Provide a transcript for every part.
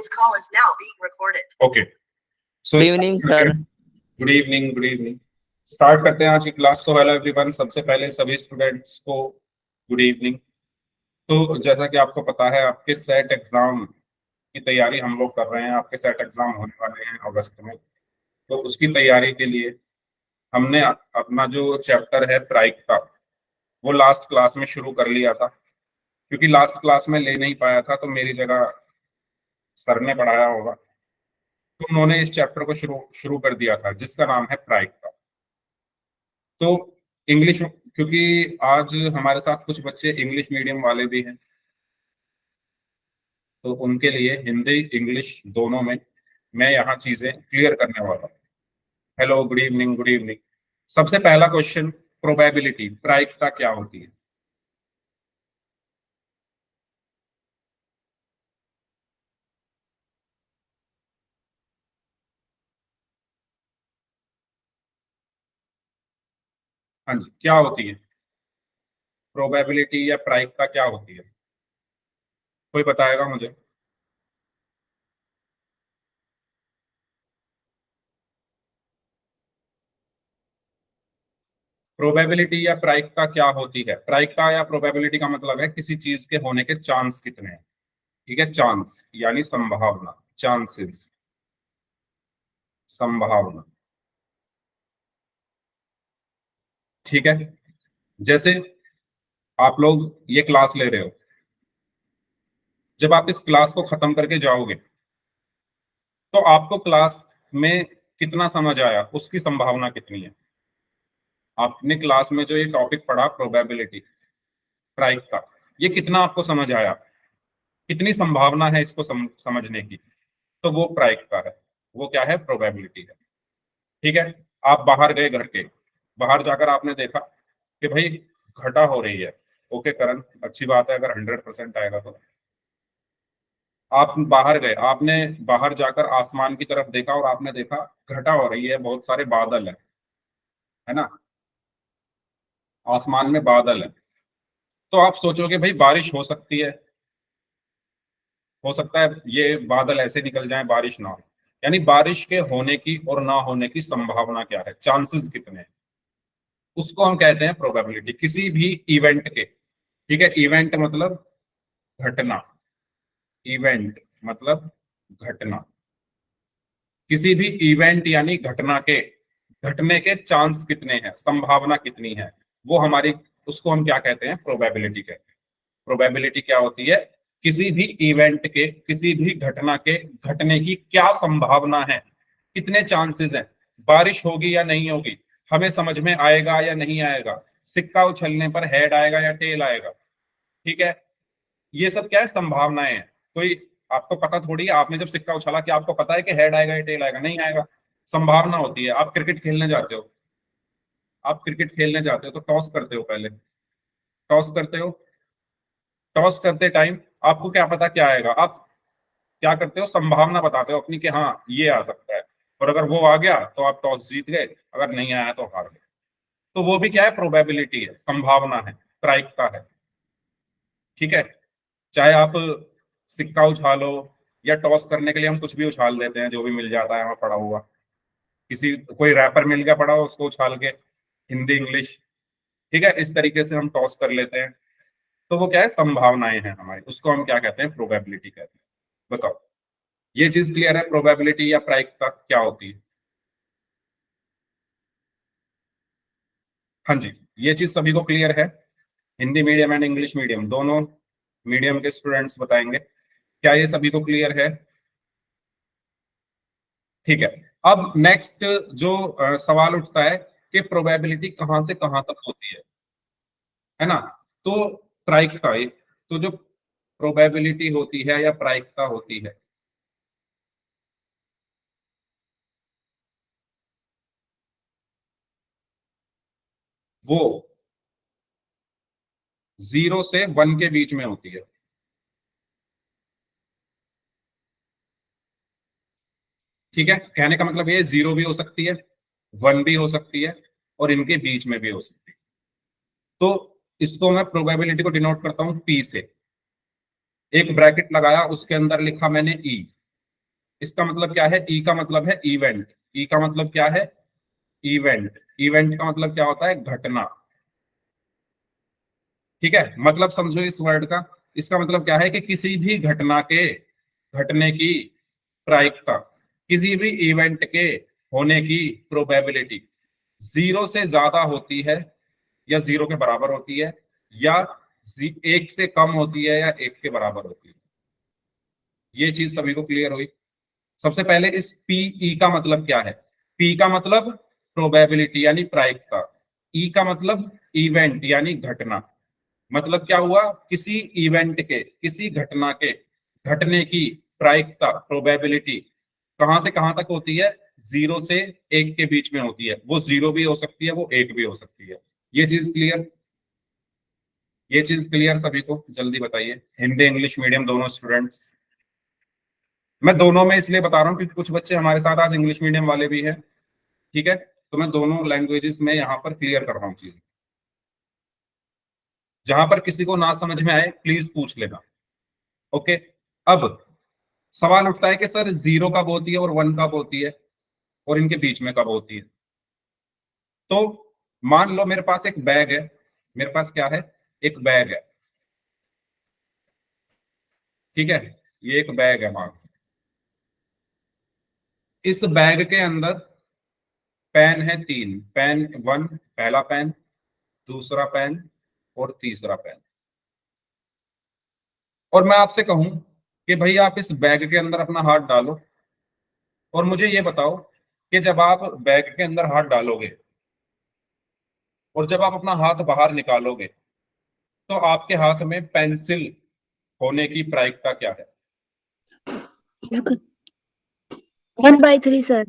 This call is now being recorded. Okay so good evening sir. Good evening. Good evening. Start करते हैं आज की class. So hello everyone, सबसे पहले सभी स्टूडेंट्स को गुड इवनिंग। तो जैसा कि आपको पता है, आपके सेट एग्जाम की तैयारी हम लोग कर रहे हैं। आपके सेट एग्जाम होने वाले हैं अगस्त में, तो उसकी तैयारी के लिए हमने अपना जो चैप्टर है प्रायिकता, वो लास्ट क्लास में शुरू कर लिया था। क्योंकि लास्ट क्लास में ले नहीं पाया था, तो मेरी जगह सर ने पढ़ाया होगा, तो उन्होंने इस चैप्टर को शुरू कर दिया था, जिसका नाम है प्रायिकता। तो इंग्लिश, क्योंकि आज हमारे साथ कुछ बच्चे इंग्लिश मीडियम वाले भी हैं, तो उनके लिए हिंदी इंग्लिश दोनों में मैं यहाँ चीजें क्लियर करने वाला हूँ। Hello, good evening. Good evening. सबसे पहला क्वेश्चन, प्रोबेबिलिटी, प्रायिकता क्या होती है? हाँ जी, क्या होती है प्रोबेबिलिटी या प्रायिकता? क्या होती है, कोई बताएगा मुझे? प्रोबेबिलिटी या प्रायिकता क्या होती है? प्रायिकता या प्रोबेबिलिटी का मतलब है किसी चीज के होने के चांस कितने हैं। ठीक है, चांस यानी संभावना, चांसेस, संभावना। ठीक है, जैसे आप लोग ये क्लास ले रहे हो, जब आप इस क्लास को खत्म करके जाओगे तो आपको क्लास में कितना समझ आया, उसकी संभावना कितनी है। आपने क्लास में जो ये टॉपिक पढ़ा प्रोबेबिलिटी, प्रायिकता, ये कितना आपको समझ आया, कितनी संभावना है इसको समझने की, तो वो प्रायिकता है, वो क्या है, प्रोबेबिलिटी है। ठीक है, आप बाहर गए, घर के बाहर जाकर आपने देखा कि भाई घटा हो रही है। ओके करण, अच्छी बात है, अगर 100% आएगा तो। आप बाहर गए, आपने बाहर जाकर आसमान की तरफ देखा और आपने देखा घटा हो रही है, बहुत सारे बादल है ना, आसमान में बादल है। तो आप सोचोगे भाई बारिश हो सकती है, हो सकता है ये बादल ऐसे निकल जाएं, बारिश ना हो। यानी बारिश के होने की और ना होने की संभावना क्या है, चांसेस कितने हैं, उसको हम कहते हैं प्रोबेबिलिटी, किसी भी इवेंट के। ठीक है, इवेंट मतलब घटना, इवेंट मतलब घटना, किसी भी इवेंट यानी घटना के घटने के चांस कितने हैं, संभावना कितनी है, वो हमारी, उसको हम क्या कहते हैं, प्रोबेबिलिटी कहते हैं। प्रोबेबिलिटी क्या होती है, किसी भी इवेंट के, किसी भी घटना के घटने की क्या संभावना है, कितने चांसेस हैं, बारिश होगी या नहीं होगी, हमें समझ में आएगा या नहीं आएगा, सिक्का उछलने पर हेड आएगा या टेल आएगा। ठीक है, ये सब क्या है, संभावनाएं हैं। कोई आपको पता थोड़ी है, आपने जब सिक्का उछाला कि आपको पता है कि हेड आएगा या टेल आएगा, नहीं आएगा, संभावना होती है। आप क्रिकेट खेलने जाते हो, आप क्रिकेट खेलने जाते हो तो टॉस करते हो, पहले टॉस करते हो, टॉस करते टाइम आपको क्या पता क्या आएगा, आप क्या करते हो, संभावना बताते हो अपनी कि हाँ ये आ सकता है, और अगर वो आ गया तो आप टॉस जीत गए, अगर नहीं आया तो हार गए। तो वो भी क्या है, प्रोबेबिलिटी है, संभावना है, प्रायिकता है। ठीक है, चाहे आप सिक्का उछालो या टॉस करने के लिए हम कुछ भी उछाल देते हैं, जो भी मिल जाता है हमें पड़ा हुआ, किसी कोई रैपर मिल गया पड़ा हो, उसको उछाल के, हिंदी इंग्लिश। ठीक है, इस तरीके से हम टॉस कर लेते हैं। तो वो क्या है, संभावनाएं हैं हमारी, उसको हम क्या कहते हैं, प्रोबेबिलिटी कहते हैं। बताओ, ये चीज क्लियर है, प्रोबेबिलिटी या प्रायिकता क्या होती है? हाँ जी, ये चीज सभी को क्लियर है? Hindi medium and English medium, दोनों मीडियम के स्टूडेंट्स बताएंगे, क्या ये सभी को क्लियर है? ठीक है, अब नेक्स्ट जो सवाल उठता है कि प्रोबेबिलिटी कहां से कहां तक होती है ना। तो प्रायिकता, तो जो प्रोबेबिलिटी होती है या प्रायिकता होती है, वो 0 से 1 के बीच में होती है। ठीक है, कहने का मतलब ये 0 भी हो सकती है, 1 भी हो सकती है, और इनके बीच में भी हो सकती है। तो इसको मैं प्रोबेबिलिटी को डिनोट करता हूं पी से, एक ब्रैकेट लगाया, उसके अंदर लिखा मैंने ई, इसका मतलब क्या है? ई का मतलब है इवेंट। ई का मतलब क्या है? इवेंट। इवेंट का मतलब क्या होता है? घटना। ठीक है, मतलब समझो इस वर्ड का। इसका मतलब क्या है कि किसी भी घटना के घटने की प्रायिकता, किसी भी इवेंट के होने की प्रोबेबिलिटी जीरो से ज्यादा होती है या जीरो के बराबर होती है, या एक से कम होती है या एक के बराबर होती है। ये चीज सभी को क्लियर हुई? सबसे पहले इस पीई का मतलब क्या है? पी का मतलब प्रोबेबिलिटी यानी प्रायिकता, ई का मतलब इवेंट यानी घटना। मतलब क्या हुआ? किसी इवेंट के, किसी घटना के घटने की प्रायिकता, प्रोबेबिलिटी कहां से कहां तक होती है? जीरो से एक के बीच में होती है। वो जीरो भी हो सकती है, वो एक भी हो सकती है। ये चीज क्लियर? ये चीज क्लियर सभी को? जल्दी बताइए, हिंदी इंग्लिश मीडियम दोनों स्टूडेंट्स। मैं दोनों में इसलिए बता रहा हूँ क्योंकि कुछ बच्चे हमारे साथ आज इंग्लिश मीडियम वाले भी हैं। ठीक है, तो मैं दोनों लैंग्वेजेस में यहाँ पर क्लियर कर रहा हूँ चीज। जहां पर किसी को ना समझ में आए प्लीज पूछ लेना। ओके। अब सवाल उठता है कि सर जीरो कब होती है और वन कब होती है और इनके बीच में कब होती है? तो मान लो मेरे पास एक बैग है। मेरे पास क्या है? एक बैग है। ठीक है, ये एक बैग है मान। इस बैग के अंदर पेन है तीन। पेन वन, पहला पेन, दूसरा पेन और तीसरा पेन। और मैं आपसे कहूं कि भाई आप इस बैग के अंदर अपना हाथ डालो और मुझे ये बताओ कि जब आप बैग के अंदर हाथ डालोगे और जब आप अपना हाथ बाहर निकालोगे तो आपके हाथ में पेंसिल होने की प्रायिकता क्या है? 1/3 सर।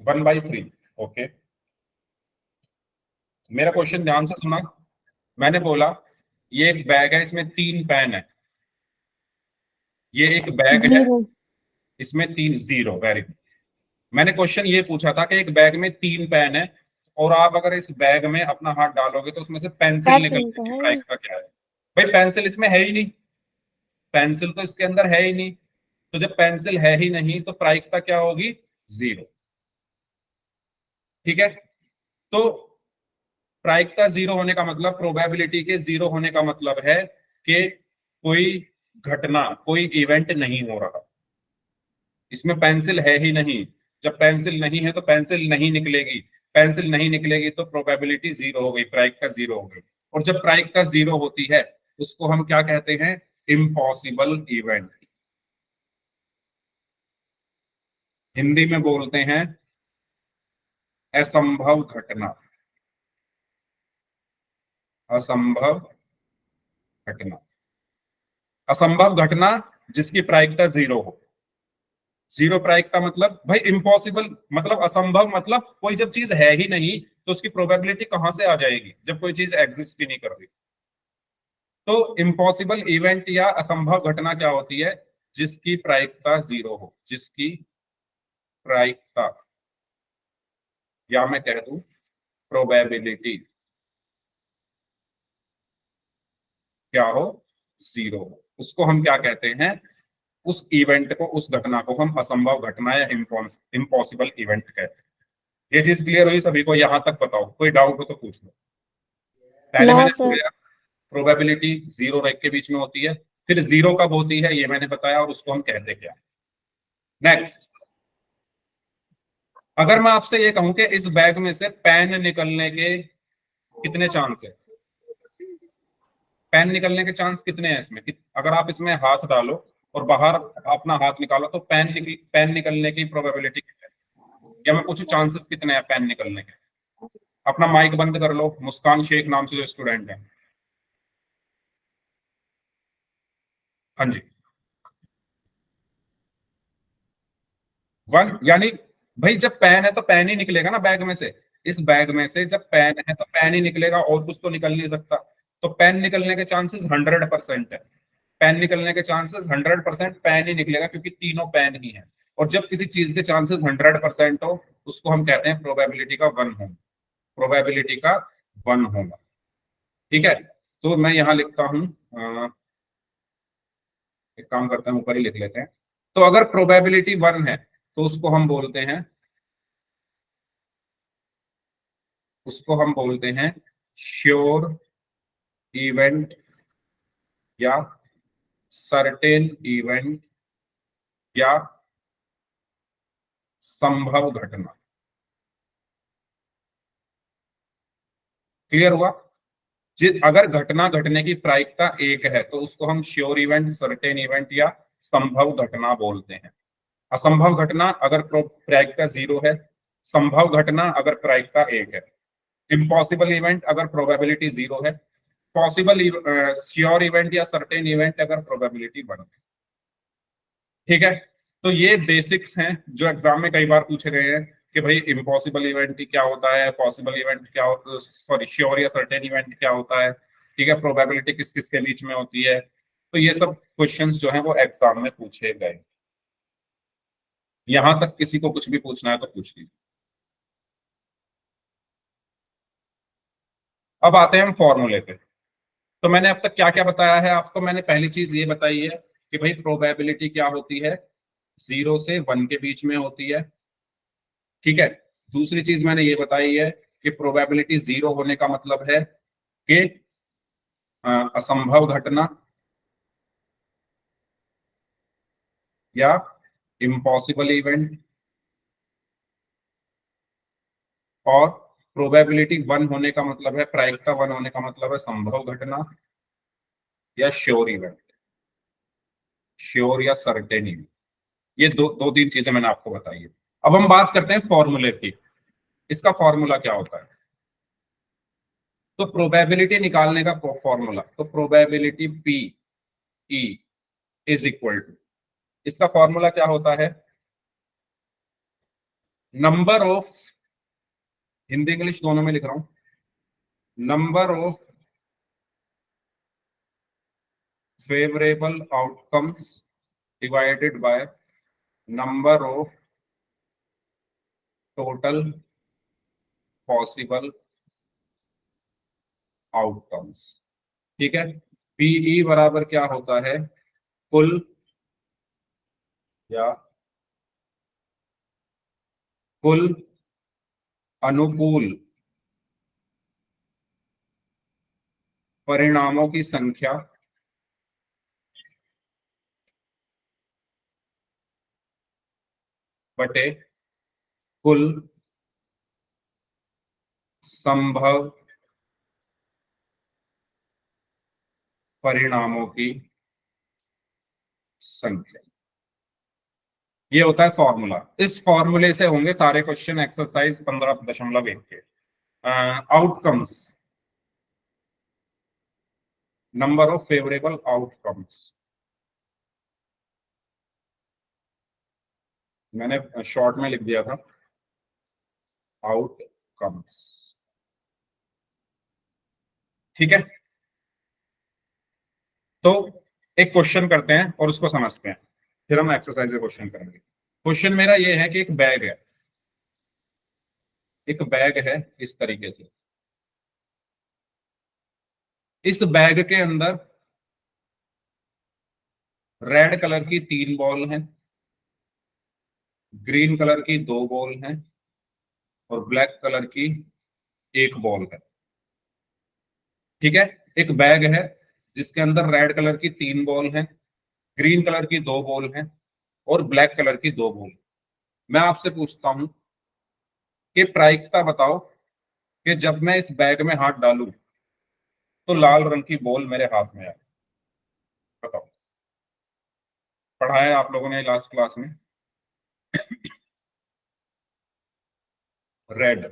1/3। ओके, मेरा क्वेश्चन ध्यान से सुना। मैंने बोला ये एक बैग है, इसमें तीन पेन है। ये एक बैग है, 0। इसमें तीन, जीरो, वेरी गुड। मैंने क्वेश्चन ये पूछा था कि एक बैग में तीन पेन है और आप अगर इस बैग में अपना हाथ डालोगे तो उसमें से पेंसिल पेंसिल निकलने तो की है ही। प्रायिकता क्या है? भाई पेंसिल इसमें है ही नहीं। पेंसिल तो इसके अंदर है ही नहीं। तो जब पेंसिल है ही नहीं तो प्रायिकता क्या होगी? जीरो। ठीक है, तो प्रायिकता जीरो होने का मतलब, प्रोबेबिलिटी के जीरो होने का मतलब है कि कोई घटना, कोई इवेंट नहीं हो रहा। इसमें पेंसिल है ही नहीं। जब पेंसिल नहीं है तो पेंसिल नहीं निकलेगी। पेंसिल नहीं निकलेगी तो प्रोबेबिलिटी जीरो हो गई, प्रायिकता जीरो हो गई। और जब प्रायिकता जीरो होती है उसको हम क्या कहते हैं? Impossible event. हिंदी में बोलते हैं असंभव घटना। असंभव घटना। असंभव घटना जिसकी प्रायिकता जीरो हो। जीरो प्रायिकता मतलब भाई इम्पॉसिबल, मतलब असंभव, मतलब कोई जब चीज है ही नहीं तो उसकी प्रोबेबिलिटी कहां से आ जाएगी जब कोई चीज एग्जिस्ट ही नहीं कर रही? तो इम्पॉसिबल इवेंट या असंभव घटना क्या होती है? जिसकी प्रायिकता जीरो हो। जिसकी प्रायिकता, या मैं कह दूं प्रोबेबिलिटी, क्या हो? जीरो हो। उसको हम क्या कहते हैं? उस इवेंट को, उस घटना को हम असंभव घटना या इम्पॉसिबल इवेंट कहते हैं। ये चीज क्लियर हुई सभी को? यहां तक बताओ, कोई डाउट हो तो पूछ लो। पहले ना मैंने सर। बताया प्रोबेबिलिटी जीरो और एक के बीच में होती है। फिर जीरो कब होती है ये मैंने बताया और उसको हम कहते क्या? नेक्स्ट, अगर मैं आपसे ये कहूं कि इस बैग में से पेन निकलने के कितने चांस है? पेन निकलने के चांस कितने हैं इसमें? अगर आप इसमें हाथ डालो और बाहर अपना हाथ निकालो तो पेन निकलने की प्रोबेबिलिटी कितनी है? या मैं पूछूं चांसेस कितने हैं पेन निकलने के? अपना माइक बंद कर लो, मुस्कान शेख नाम से जो स्टूडेंट है। हाँ जी, वन। यानी भाई जब पेन है तो पेन ही निकलेगा ना बैग में से। इस बैग में से जब पेन है तो पेन ही निकलेगा, और कुछ तो निकल नहीं सकता। तो पेन निकलने के चांसेस 100% है। पेन निकलने के चांसेस 100%, पेन ही निकलेगा क्योंकि तीनों पेन ही है। और जब किसी चीज के चांसेस 100% हो उसको हम कहते हैं प्रोबेबिलिटी का वन होना। प्रोबेबिलिटी का वन होना। ठीक है, तो मैं यहाँ लिखता हूँ, एक काम करते हैं ऊपर ही लिख लेते हैं। तो अगर प्रोबेबिलिटी वन है तो उसको हम बोलते हैं श्योर इवेंट या सर्टेन इवेंट या संभव घटना। क्लियर हुआ? अगर घटना घटने की प्रायिकता 1 है तो उसको हम श्योर इवेंट, सर्टेन इवेंट या संभव घटना बोलते हैं। असंभव घटना अगर प्रायिकता 0 है, संभव घटना अगर प्रायिकता 1 है, इम्पॉसिबल इवेंट अगर प्रोबेबिलिटी 0 है, पॉसिबल श्योर इवेंट या सर्टेन इवेंट अगर प्रोबेबिलिटी 1 है। ठीक है, तो ये बेसिक्स हैं जो एग्जाम में कई बार पूछे गए हैं कि भाई इम्पॉसिबल इवेंट क्या होता है, पॉसिबल इवेंट क्या होता है, सॉरी श्योर या सर्टेन इवेंट क्या होता है, ठीक है, प्रोबेबिलिटी किस किस के बीच में होती है। तो ये सब क्वेश्चंस जो हैं वो एग्जाम में पूछे गए। यहां तक किसी को कुछ भी पूछना है तो पूछ लीजिए। अब आते हैं हम फॉर्मूले पे। तो मैंने अब तक क्या क्या बताया है आपको? मैंने पहली चीज ये बताई है कि भाई प्रोबेबिलिटी क्या होती है, 0 से 1 के बीच में होती है। ठीक है, दूसरी चीज मैंने ये बताई है कि प्रोबेबिलिटी 0 होने का मतलब है कि असंभव घटना या इम्पॉसिबल इवेंट, और प्रोबेबिलिटी 1 होने का मतलब है, प्रायिकता 1 होने का मतलब है संभव घटना या श्योर इवेंट, श्योर या सर्टेन इवेंट। ये दो तीन चीजें मैंने आपको बताई है। अब हम बात करते हैं फॉर्मूले की। इसका फॉर्मूला क्या होता है? तो प्रोबेबिलिटी निकालने का फॉर्मूला, तो probability P E is equal to, इसका फॉर्मूला क्या होता है? नंबर ऑफ, हिंदी इंग्लिश दोनों में लिख रहा हूं, number of favourable outcomes divided by number of total possible outcomes. ठीक है, पीई बराबर क्या होता है? कुल या कुल अनुकूल परिणामों की संख्या बटे कुल संभव परिणामों की संख्या। ये होता है फॉर्मूला। इस फॉर्मूले से होंगे सारे क्वेश्चन एक्सरसाइज 15.1 के। Outcomes, number of favourable outcomes, मैंने शॉर्ट में लिख दिया था आउटकम्स। ठीक है, तो एक क्वेश्चन करते हैं और उसको समझते हैं, फिर हम एक्सरसाइज का क्वेश्चन करेंगे। क्वेश्चन मेरा ये है कि एक बैग है, एक बैग है इस तरीके से। इस बैग के अंदर रेड कलर की 3 बॉल हैं, ग्रीन कलर की 2 बॉल हैं और ब्लैक कलर की 1 बॉल है। ठीक है, एक बैग है जिसके अंदर रेड कलर की 3 बॉल हैं, ग्रीन कलर की 2 बॉल हैं और ब्लैक कलर की 2 बॉल। मैं आपसे पूछता हूं कि प्रायिकता बताओ कि जब मैं इस बैग में हाथ डालूं तो लाल रंग की बॉल मेरे हाथ में आए। बताओ, पढ़ाया आप लोगों ने लास्ट क्लास में, red,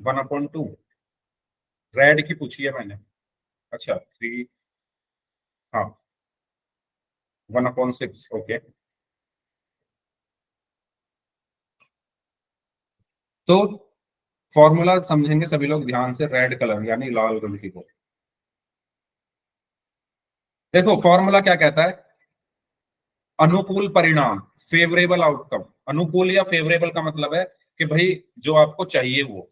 one upon two, red की पूछी है मैंने। अच्छा 3, हाँ 1/6, ओके। तो फॉर्मूला समझेंगे सभी लोग ध्यान से, रेड कलर यानी लाल रंग की बॉल। देखो फॉर्मूला क्या कहता है? अनुकूल परिणाम, फेवरेबल आउटकम। अनुकूल या फेवरेबल का मतलब है कि भाई जो आपको चाहिए वो,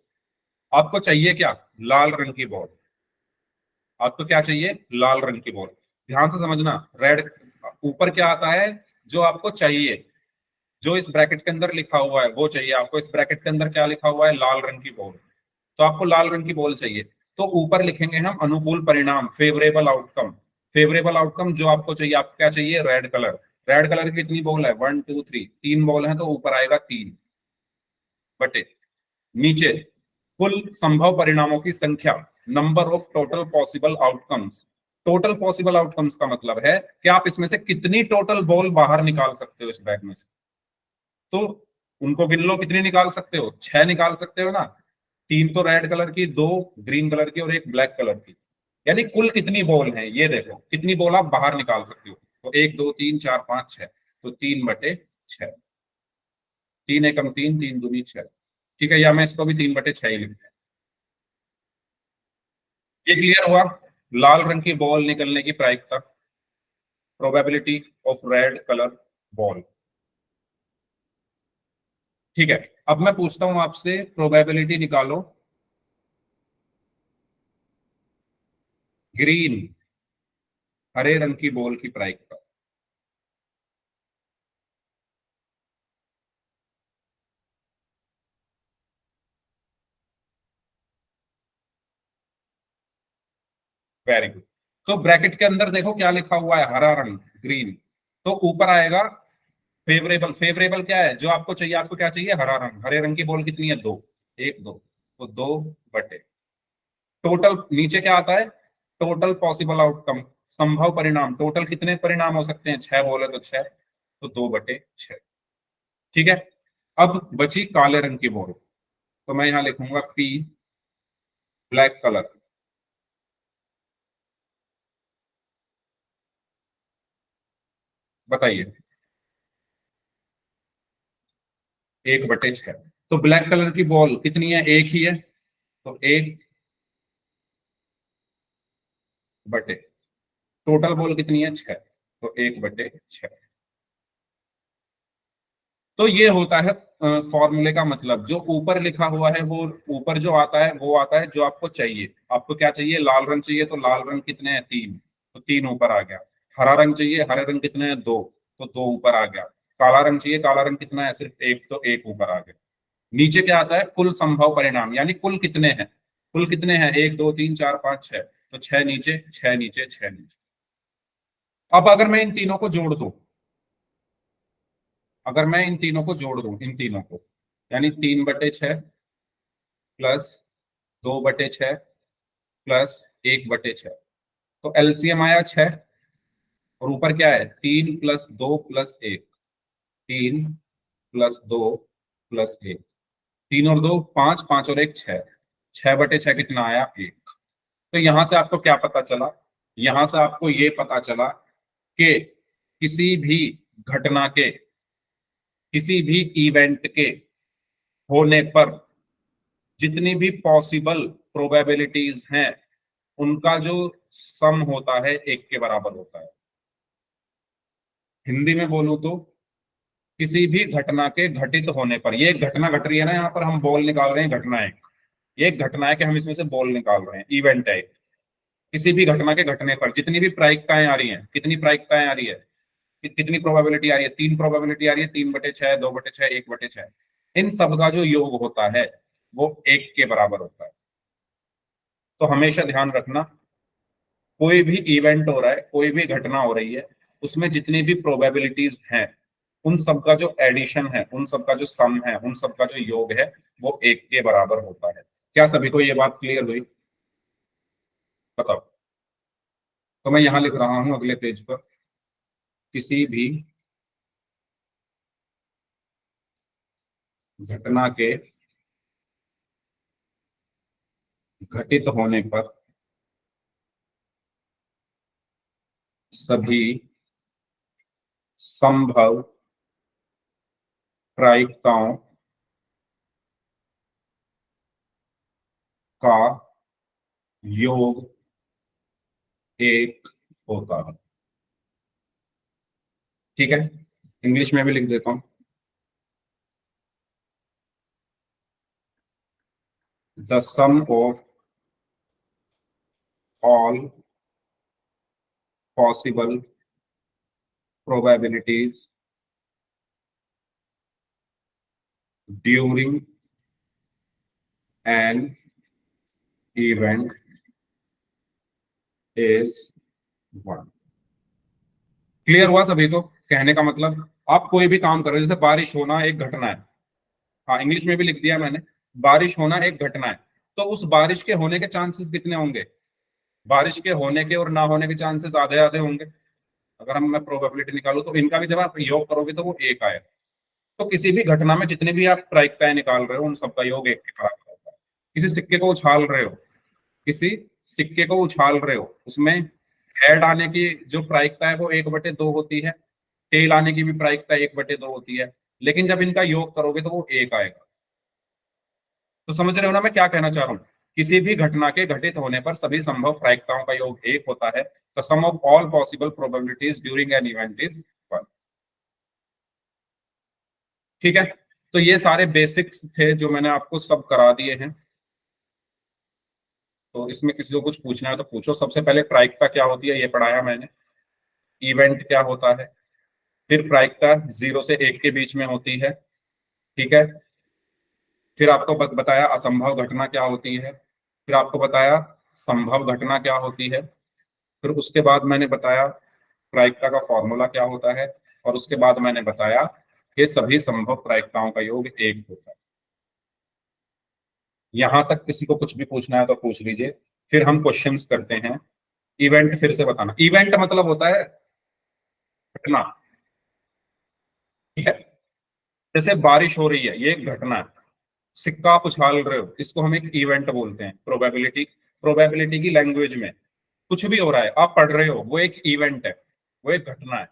आपको चाहिए क्या? लाल रंग की बॉल। आपको क्या चाहिए? लाल रंग की बॉल। ध्यान से समझना, रेड ऊपर क्या आता है, जो आपको चाहिए, जो इस ब्रैकेट के अंदर लिखा हुआ है वो चाहिए आपको। इस ब्रैकेट के अंदर क्या लिखा हुआ है, लाल रंग की बॉल, तो आपको लाल रंग की बॉल चाहिए। तो ऊपर लिखेंगे हम अनुकूल परिणाम, फेवरेबल आउटकम। फेवरेबल आउटकम जो आपको चाहिए, आपको क्या चाहिए, रेड कलर। रेड कलर की कितनी बॉल है, 1 2 3, 3 बॉल है, तो ऊपर आएगा 3 बटे, नीचे कुल संभव परिणामों की संख्या, number of total possible outcomes. Total possible outcomes का मतलब है कि आप इसमें से कितनी टोटल बॉल बाहर निकाल सकते हो इस बैग में से। तो उनको गिन लो, कितनी निकाल सकते हो, 6 निकाल सकते हो ना। 3 तो रेड कलर की, 2 ग्रीन कलर की और 1 ब्लैक कलर की। यानी कुल कितनी बॉल है, ये देखो कितनी बॉल आप बाहर निकाल सकते हो। तो 1 2 3 4 5 6, तो 3 बटे 6। 3 एकम 3, 3 दूनी 6। ठीक है, या मैं इसको भी 3 बटे 6 ही लिखते हैं। ये क्लियर हुआ, लाल रंग की बॉल निकलने की प्रायिकता, probability of red colour ball. ठीक है, अब मैं पूछता हूं आपसे, प्रोबेबिलिटी निकालो ग्रीन, हरे रंग की बॉल की प्रायिकता। Very good. तो ब्रैकेट के अंदर देखो क्या लिखा हुआ है, हरा रंग, ग्रीन। तो ऊपर आएगा फेवरेबल। फेवरेबल क्या है, जो आपको चाहिए, आपको क्या चाहिए, हरा रंग। हरे रंग की बॉल कितनी है, 2, 1 2, तो 2 बटे, टोटल नीचे क्या आता है, टोटल पॉसिबल आउटकम, संभव परिणाम। टोटल कितने परिणाम हो सकते हैं, 6 बॉल है तो 6, तो 2 बटे 6। ठीक है, अब बची काले रंग की बॉल, तो मैं यहां लिखूंगा पी, ब्लैक कलर। बताइए, 1/6। तो ब्लैक कलर की बॉल कितनी है, एक ही है, तो 1/, टोटल बॉल कितनी है, 6, तो 1/6। तो ये होता है फॉर्मूले का मतलब, जो ऊपर लिखा हुआ है वो ऊपर जो आता है वो आता है जो आपको चाहिए। आपको क्या चाहिए, लाल रंग चाहिए, तो लाल रंग कितने हैं, 3, तो 3 ऊपर आ गया। हरा रंग चाहिए, हरे रंग कितने हैं, 2, तो 2 ऊपर आ गया। काला रंग चाहिए, काला रंग कितना है, सिर्फ 1, तो 1 ऊपर आ गया। नीचे क्या आता है, कुल संभव परिणाम, यानी कुल कितने हैं, कुल कितने हैं, 1 2 3 4 5 6, तो 6 नीचे, 6 नीचे, 6 नीचे। अब अगर मैं इन तीनों को जोड़ दूं, अगर मैं इन तीनों को जोड़ दूं, इन तीनों को, यानी 3/6 प्लस 2/6 प्लस 1/6, तो एलसीएम आया 6, और ऊपर क्या है, 3 प्लस 2 प्लस 1, 3 प्लस 2 प्लस 1, 3 और 2 5, 5 और 1 6, 6/6 कितना आया, 1। तो यहां से आपको क्या पता चला, यहां से आपको ये पता चला कि किसी भी घटना के, किसी भी इवेंट के होने पर जितनी भी पॉसिबल प्रोबेबिलिटीज हैं, उनका जो सम होता है 1 के बराबर होता है। हिंदी में बोलूं तो, किसी भी घटना के घटित होने पर, ये एक घटना घट रही है ना, यहाँ पर हम बॉल निकाल रहे हैं, घटना है, ये एक घटना है कि हम इसमें से बॉल निकाल रहे हैं, इवेंट है। किसी भी घटना के घटने पर जितनी भी प्रायिकताएं आ रही हैं, कितनी प्रायिकताएं आ रही है, कितनी प्रोबेबिलिटी आ रही है, 3 प्रोबेबिलिटी आ रही है, 3/6, 2/6, 1/6। इन सब का जो योग होता है वो 1 के बराबर होता है। तो हमेशा ध्यान रखना, कोई भी इवेंट हो रहा है, कोई भी घटना हो रही है, उसमें जितनी भी प्रोबेबिलिटीज हैं, उन सब का जो एडिशन है, उन सब का जो सम है, उन सब का जो योग है, वो 1 के बराबर होता है। क्या सभी को ये बात क्लियर हुई, बताओ। तो मैं यहां लिख रहा हूं अगले पेज पर, किसी भी घटना के घटित होने पर सभी संभव प्रायिकताओं का योग 1 होता है। ठीक है, इंग्लिश में भी लिख देता हूं, the sum of all possible probabilities during an event is 1। Clear हुआ सभी को? कहने का मतलब आप कोई भी काम करो, जैसे बारिश होना एक घटना है, हाँ इंग्लिश में भी लिख दिया मैंने, बारिश होना एक घटना है, तो उस बारिश के होने के चांसेस कितने होंगे? बारिश के होने के और ना होने के चांसेस आधे आधे होंगे। अगर हम मैं प्रोबेबिलिटी निकालूं तो इनका भी जब आप योग करोगे तो वो एक आएगा। तो किसी भी घटना में जितने भी आप प्रायिकताएं निकाल रहे हो उन सबका योग एक के बराबर होता है। किसी सिक्के को उछाल रहे हो, किसी सिक्के को उछाल रहे हो, उसमें हेड आने की जो प्रायिकता है वो 1/2 होती है, टेल आने की भी प्रायिकता 1/2 होती है, लेकिन जब इनका योग करोगे तो वो एक आएगा। तो समझ रहे हो ना मैं क्या कहना चाह रहा हूँ? किसी भी घटना के घटित होने पर सभी संभव प्रायिकताओं का योग एक होता है। The sum of all possible probabilities during an event is 1। ठीक है, तो ये सारे बेसिक्स थे जो मैंने आपको सब करा दिए हैं। तो इसमें किसी को कुछ पूछना है तो पूछो। सबसे पहले प्रायिकता क्या होती है ये पढ़ाया मैंने, इवेंट क्या होता है, फिर प्रायिकता 0 से 1 के बीच में होती है, ठीक है, फिर आपको बताया असंभव घटना क्या होती है, फिर आपको बताया संभव घटना क्या होती है, फिर उसके बाद मैंने बताया प्रायिकता का फॉर्मूला क्या होता है, और उसके बाद मैंने बताया कि सभी संभव प्रायिकताओं का योग एक होता है। यहां तक किसी को कुछ भी पूछना है तो पूछ लीजिए, फिर हम क्वेश्चंस करते हैं। इवेंट फिर से बताना, इवेंट मतलब होता है घटना, ठीक है। जैसे बारिश हो रही है ये एक घटना है, सिक्का आप उछाल रहे हो इसको हम एक इवेंट बोलते हैं। प्रोबेबिलिटी, प्रोबेबिलिटी की लैंग्वेज में कुछ भी हो रहा है आप पढ़ रहे हो वो एक इवेंट है, वो एक घटना है।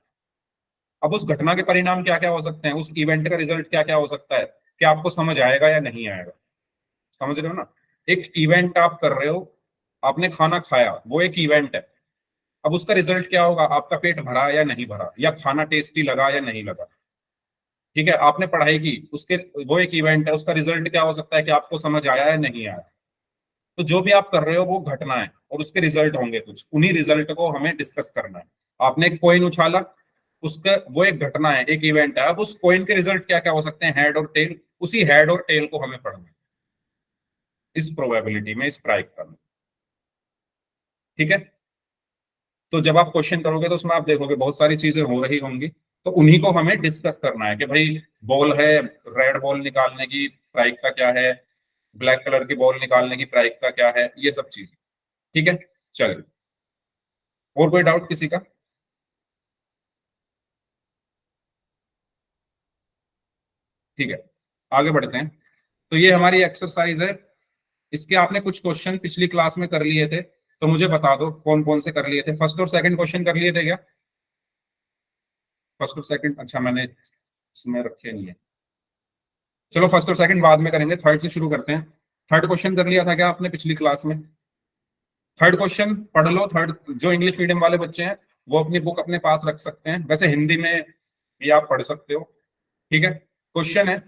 अब उस घटना के परिणाम क्या क्या हो सकते हैं, उस इवेंट का रिजल्ट क्या क्या हो सकता है, क्या आपको समझ आएगा या नहीं आएगा? समझ रहे हो ना? एक इवेंट आप कर रहे हो, आपने खाना खाया वो एक इवेंट है। अब उसका रिजल्ट क्या होगा, आपका पेट भरा या नहीं भरा, या खाना टेस्टी लगा या नहीं लगा, ठीक है। आपने पढ़ाई की, उसके वो एक इवेंट है, उसका रिजल्ट क्या हो सकता है कि आपको समझ आया या नहीं आया। तो जो भी आप कर रहे हो वो घटना है और उसके रिजल्ट होंगे कुछ, उन्हीं रिजल्ट को हमें डिस्कस करना है। आपने एक कॉइन उछाला, उसका वो एक घटना है, एक इवेंट है। अब उस कॉइन के रिजल्ट क्या क्या हो सकते हैं, हेड और टेल, उसी हेड और टेल को हमें पढ़ना है इस प्रोबेबिलिटी में, इस प्रायिकता में, ठीक है। तो जब आप क्वेश्चन करोगे तो उसमें आप देखोगे बहुत सारी चीजें हो रही होंगी, तो उन्हीं को हमें डिस्कस करना है कि भाई बॉल है, रेड बॉल निकालने की प्रायिकता क्या है, ब्लैक कलर की बॉल निकालने की प्रायिकता क्या है, ये सब चीजें, ठीक है। चलिए, और कोई डाउट किसी का? ठीक है, आगे बढ़ते हैं। तो ये हमारी एक्सरसाइज है, इसके आपने कुछ क्वेश्चन पिछली क्लास में कर लिए थे, तो मुझे बता दो कौन कौन से कर लिए थे। फर्स्ट और सेकंड क्वेश्चन कर लिए थे क्या? फर्स्ट और सेकंड, अच्छा मैंने इसमें रखे नहीं है, चलो फर्स्ट और सेकंड बाद में करेंगे, थर्ड से शुरू करते हैं। थर्ड क्वेश्चन कर लिया था क्या आपने पिछली क्लास में? थर्ड क्वेश्चन पढ़ लो। थर्ड, जो इंग्लिश मीडियम वाले बच्चे हैं वो अपनी बुक अपने पास रख सकते हैं, वैसे हिंदी में भी आप पढ़ सकते हो, ठीक है। क्वेश्चन है,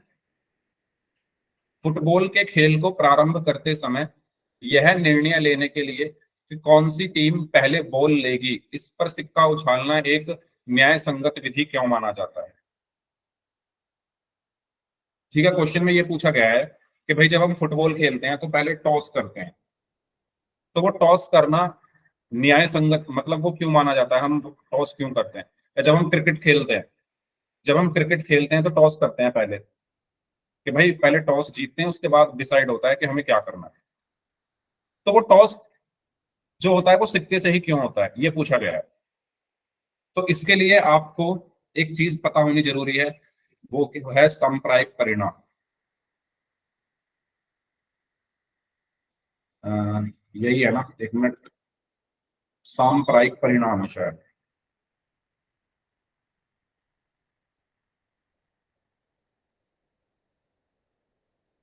फुटबॉल के खेल को प्रारंभ करते समय यह निर्णय लेने के लिए कि कौन सी टीम पहले बॉल लेगी, इस पर सिक्का उछालना एक न्याय संगत विधि क्यों माना जाता है? ठीक है, क्वेश्चन में ये पूछा गया है कि भाई जब हम फुटबॉल खेलते हैं तो पहले टॉस करते हैं, तो वो टॉस करना न्याय संगत मतलब वो क्यों माना जाता है, हम टॉस क्यों करते हैं? या जब हम क्रिकेट खेलते हैं, जब हम क्रिकेट खेलते हैं तो टॉस करते हैं पहले, कि भाई पहले टॉस जीतते हैं उसके बाद डिसाइड होता है कि हमें क्या करना है। तो वो टॉस जो होता है वो सिक्के से ही क्यों होता है, ये पूछा गया है। तो इसके लिए आपको एक चीज पता होनी जरूरी है, वो है सांप्रायिक परिणाम। अ, यही है ना, एक मिनट, सांप्रायिक परिणाम है शायद,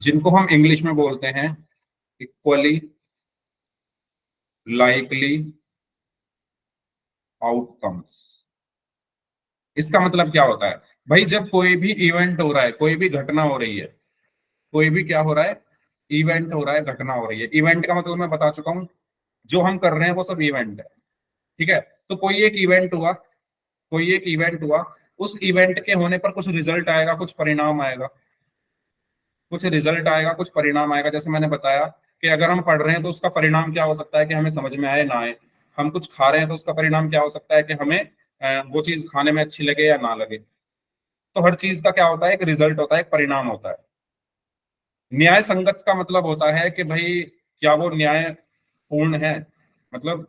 जिनको हम इंग्लिश में बोलते हैं इक्वली लाइकली आउटकम्स। इसका मतलब क्या होता है, भाई जब कोई भी इवेंट हो रहा है, कोई भी घटना हो रही है, कोई भी क्या हो रहा है, इवेंट हो रहा है, घटना हो रही है। इवेंट का मतलब मैं बता चुका हूं, जो हम कर रहे हैं वो सब इवेंट है, ठीक है। तो कोई एक इवेंट हुआ, कोई एक इवेंट हुआ, उस इवेंट के होने पर कुछ रिजल्ट आएगा, कुछ परिणाम आएगा, कुछ रिजल्ट आएगा, कुछ परिणाम आएगा। जैसे मैंने बताया कि अगर हम पढ़ रहे हैं तो उसका परिणाम क्या हो सकता है कि हमें समझ में आए ना आए। हम कुछ खा रहे हैं तो उसका परिणाम क्या हो सकता है कि हमें वो चीज खाने में अच्छी लगे या ना लगे। तो हर चीज का क्या होता है, एक रिजल्ट होता है, एक परिणाम होता है। न्याय संगत का मतलब होता है कि भाई क्या वो न्याय पूर्ण है, मतलब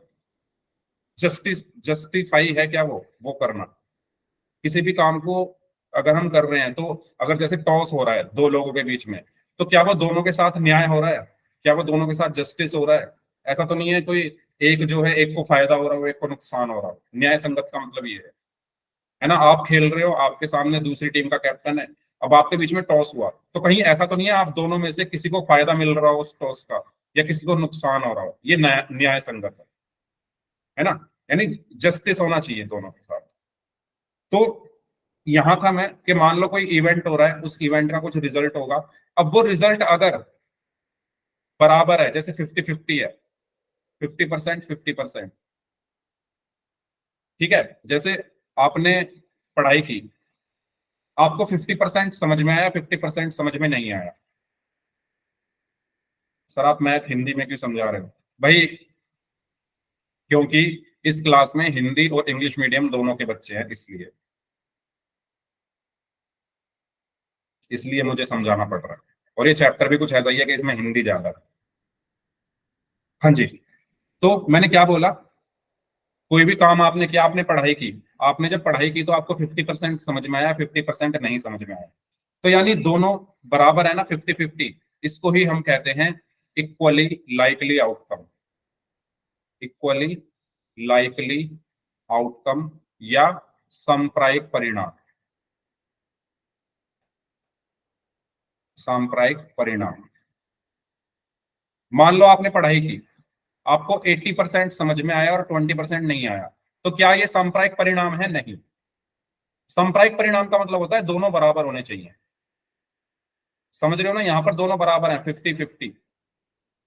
जस्टिफाई है क्या वो करना किसी भी काम को। अगर हम कर रहे हैं तो अगर जैसे टॉस हो रहा है दो लोगों के बीच में, तो क्या वो दोनों के साथ न्याय हो रहा है, क्या वो दोनों के साथ जस्टिस हो रहा है? ऐसा तो नहीं है कोई एक जो है एक को फायदा हो रहा हो एक को नुकसान हो रहा हो। न्याय संगत का मतलब ये है ना। आप खेल रहे हो, आपके सामने दूसरी टीम का कैप्टन है, अब आपके बीच में टॉस हुआ, तो कहीं ऐसा तो नहीं है आप दोनों में से किसी को फायदा मिल रहा हो उस टॉस का या किसी को नुकसान हो रहा हो। ये न्याय संगत है ना। यानी जस्टिस होना चाहिए दोनों के साथ। तो यहां था मैं कि मान लो कोई इवेंट हो रहा है, उस इवेंट का कुछ रिजल्ट होगा। अब वो रिजल्ट अगर बराबर है, जैसे 50-50 है, 50%, 50%, ठीक है। जैसे आपने पढ़ाई की, आपको 50% समझ में आया, 50% समझ में नहीं आया। सर आप मैथ हिंदी में क्यों समझा रहे हो? भाई क्योंकि इस क्लास में हिंदी और इंग्लिश मीडियम दोनों के बच्चे हैं, इसलिए इसलिए मुझे समझाना पड़ रहा है। और ये चैप्टर भी कुछ ऐसा ही है कि इसमें हिंदी ज्यादा है। हाँ जी। तो मैंने क्या बोला, कोई भी काम आपने किया, आपने पढ़ाई की, आपने जब पढ़ाई की तो आपको 50% समझ में आया, 50% नहीं समझ में आया। तो यानी दोनों बराबर है ना, 50-50। इसको ही हम कहते हैं equally likely outcome, equally likely outcome या सांप्रायिक परिणाम, सांप्रायिक परिणाम। मान लो आपने पढ़ाई की, आपको 80% समझ में आया और 20% नहीं आया, तो क्या ये सांप्रायिक परिणाम है? नहीं। सांप्रायिक परिणाम का मतलब होता है दोनों बराबर होने चाहिए। समझ रहे हो ना, यहां पर दोनों बराबर हैं, 50-50।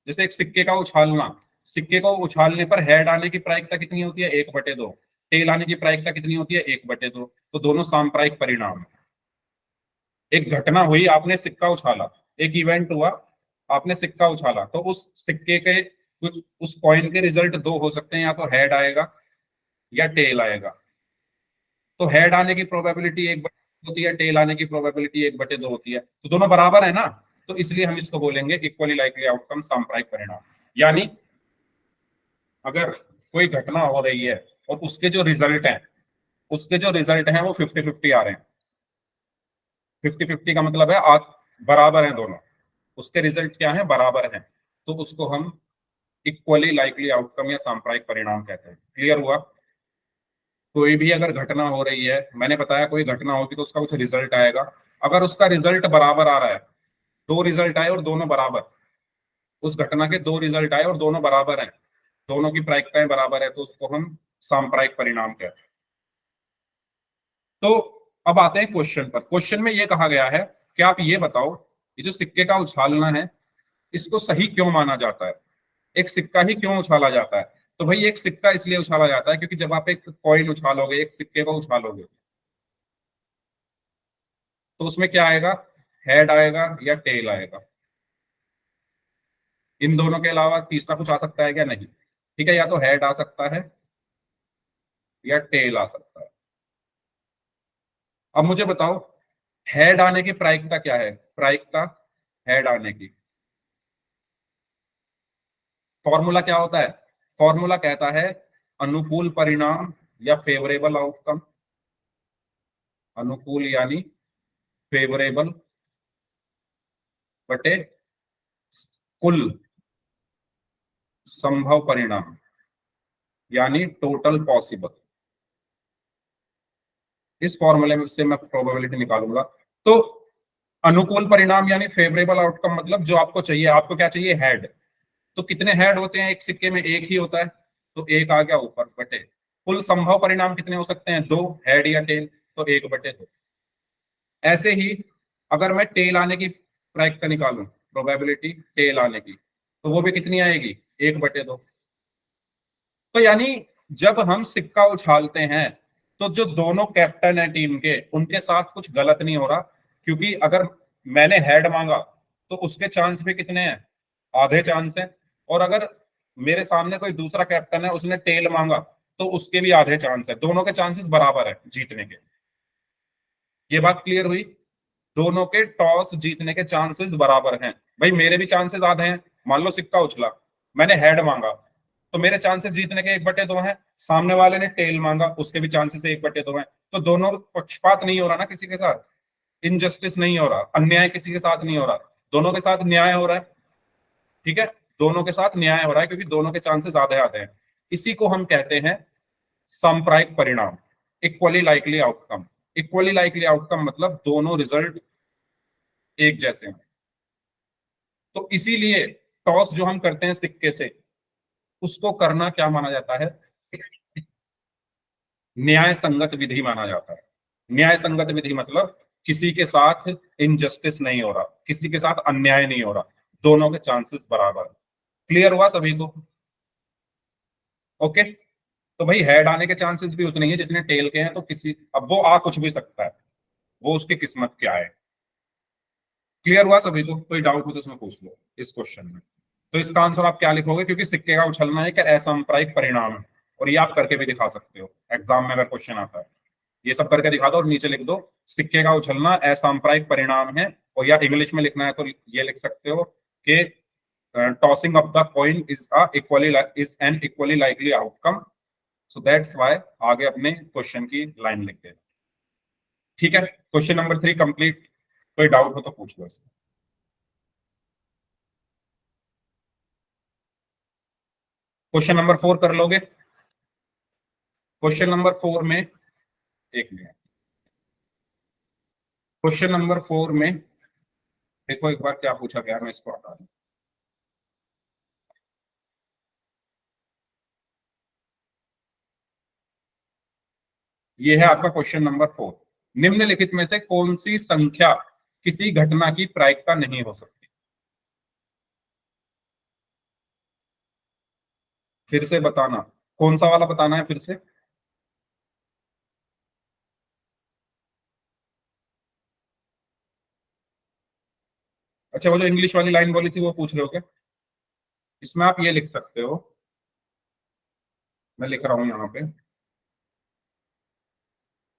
जैसे एक सिक्के का उछालना, सिक्के को उछालने पर हेड आने की प्रायिकता कितनी होती है? 1/2। टेल आने की प्रायिकता कितनी होती है? 1/2। तो दोनों सांप्रायिक परिणाम है। एक घटना हुई, आपने सिक्का उछाला, एक इवेंट हुआ, आपने सिक्का उछाला, तो उस सिक्के के कुछ उस कॉइन के रिजल्ट दो हो सकते हैं, या तो हेड आएगा या टेल आएगा। तो हेड आने की प्रोबेबिलिटी 1/2 होती है, टेल आने की प्रोबेबिलिटी 1/2 होती है, तो दोनों बराबर है ना। तो इसलिए हम इसको बोलेंगे इक्वली लाइकली आउटकम, सांप्रायिक परिणाम। यानी अगर कोई घटना हो रही है और उसके जो रिजल्ट हैं, उसके जो रिजल्ट हैं वो 50-50 आ रहे हैं। 50-50 का मतलब है बराबर हैं दोनों, उसके रिजल्ट क्या है? बराबर हैं। तो उसको हम इक्वली लाइकली आउटकम या सांप्रायिक परिणाम कहते हैं। क्लियर हुआ? कोई भी अगर घटना हो रही है, मैंने बताया कोई घटना होगी तो उसका कुछ रिजल्ट आएगा। अगर उसका रिजल्ट बराबर आ रहा है, दो रिजल्ट आए और दोनों बराबर, उस घटना के दो रिजल्ट आए और दोनों बराबर हैं, दोनों की प्रायिकताएं बराबर है, तो उसको हम सांप्रायिक परिणाम कहते हैं। तो अब आते हैं क्वेश्चन पर। क्वेश्चन में यह कहा गया है कि आप ये बताओ, ये जो सिक्के का उछालना है, इसको सही क्यों माना जाता है? एक सिक्का ही क्यों उछाला जाता है? तो भाई एक सिक्का इसलिए उछाला जाता है क्योंकि जब आप एक कॉइन उछालोगे, एक सिक्के को उछालोगे, तो उसमें क्या आएगा? हेड आएगा या टेल आएगा। इन दोनों के अलावा तीसरा कुछ आ सकता है क्या? नहीं। ठीक है, या तो हेड आ सकता है या टेल आ सकता है। अब मुझे बताओ, हेड आने की प्रायिकता क्या है? प्रायिकता हेड आने की, फॉर्मूला क्या होता है? फॉर्मूला कहता है अनुकूल परिणाम या फेवरेबल आउटकम, अनुकूल यानी फेवरेबल बटे कुल संभव परिणाम, यानी टोटल पॉसिबल। इस फॉर्मूले में से मैं प्रोबेबिलिटी निकालूंगा। तो अनुकूल परिणाम यानी फेवरेबल आउटकम, मतलब जो आपको चाहिए, आपको क्या चाहिए? हेड। तो कितने हेड होते हैं एक सिक्के में? एक ही होता है, तो एक आ गया ऊपर, बटे कुल संभव परिणाम कितने हो सकते हैं? दो, हेड या टेल, तो 1/2। ऐसे ही अगर मैं टेल आने की प्रायिकता निकालूं, प्रोबेबिलिटी टेल आने की, तो वो भी कितनी आएगी? 1/2। तो यानी जब हम सिक्का उछालते हैं तो जो दोनों कैप्टन है टीम के, उनके साथ कुछ गलत नहीं हो रहा, क्योंकि अगर मैंने हेड मांगा तो उसके चांस भी कितने हैं, आधे चांस हैं। और अगर मेरे सामने कोई दूसरा कैप्टन है, उसने टेल मांगा तो उसके भी आधे चांस है। दोनों के चांसेस बराबर है जीतने के। ये बात क्लियर हुई? दोनों के टॉस जीतने के चांसेस बराबर हैं। भाई मेरे भी चांसेस आधे हैं। मान लो सिक्का उछला, मैंने हेड मांगा, तो मेरे चांसेस जीतने के 1/2 हैं। सामने वाले ने टेल मांगा, उसके भी चांसेस 1/2 हैं। तो दोनों पक्षपात नहीं हो रहा ना किसी के साथ, इनजस्टिस नहीं हो रहा, अन्याय किसी के साथ नहीं हो रहा, दोनों के साथ न्याय हो रहा है। ठीक है, दोनों के साथ न्याय हो रहा है, क्योंकि दोनों के चांसेस आधे आधे हैं। इसी को हम कहते हैं सांप्रदायिक परिणाम, equally likely outcome. Equally likely outcome मतलब दोनों रिजल्ट एक जैसे हैं। तो इसीलिए टॉस जो हम करते हैं सिक्के से, उसको करना क्या माना जाता है, न्याय संगत विधि माना जाता है। न्याय संगत विधि मतलब किसी के साथ इनजस्टिस नहीं हो रहा, किसी के साथ अन्याय नहीं हो रहा, दोनों के चांसेस बराबर। क्लियर हुआ सभी को? ओके। तो भाई हेड आने के चांसेस भी उतने ही हैं जितने टेल के हैं, तो किसी, अब वो आ कुछ भी सकता है, वो उसकी किस्मत क्या है। क्लियर हुआ सभी को? कोई डाउट हो तो इसमें पूछ लो इस क्वेश्चन में। तो इसका आंसर आप क्या लिखोगे, क्योंकि सिक्के का उछलना एक असांप्रदायिक परिणाम है, और ये आप करके भी दिखा सकते हो एग्जाम में अगर क्वेश्चन आता है। ये सब करके दिखा दो और नीचे लिख दो सिक्के का उछलना असांप्रदायिक परिणाम है। और या इंग्लिश में लिखना है तो ये लिख सकते हो कि tossing of the coin is an equally likely outcome. So that's why आगे अपने क्वेश्चन की लाइन लिख देना। ठीक है, क्वेश्चन नंबर 3 कंप्लीट। कोई डाउट हो तो पूछ लो इसमें। क्वेश्चन नंबर 4 कर लोगे? क्वेश्चन नंबर 4 में, एक मिनट, क्वेश्चन नंबर 4 में देखो एक बार क्या पूछा गया, मैं इसको हटा दूं। ये है आपका क्वेश्चन नंबर 4। निम्नलिखित में से कौन सी संख्या किसी घटना की प्रायिकता नहीं हो सकती? फिर से बताना, कौन सा वाला बताना है फिर से? अच्छा, वो जो इंग्लिश वाली लाइन बोली थी वो पूछ रहे हो क्या? इसमें आप ये लिख सकते हो, मैं लिख रहा हूं यहाँ पे,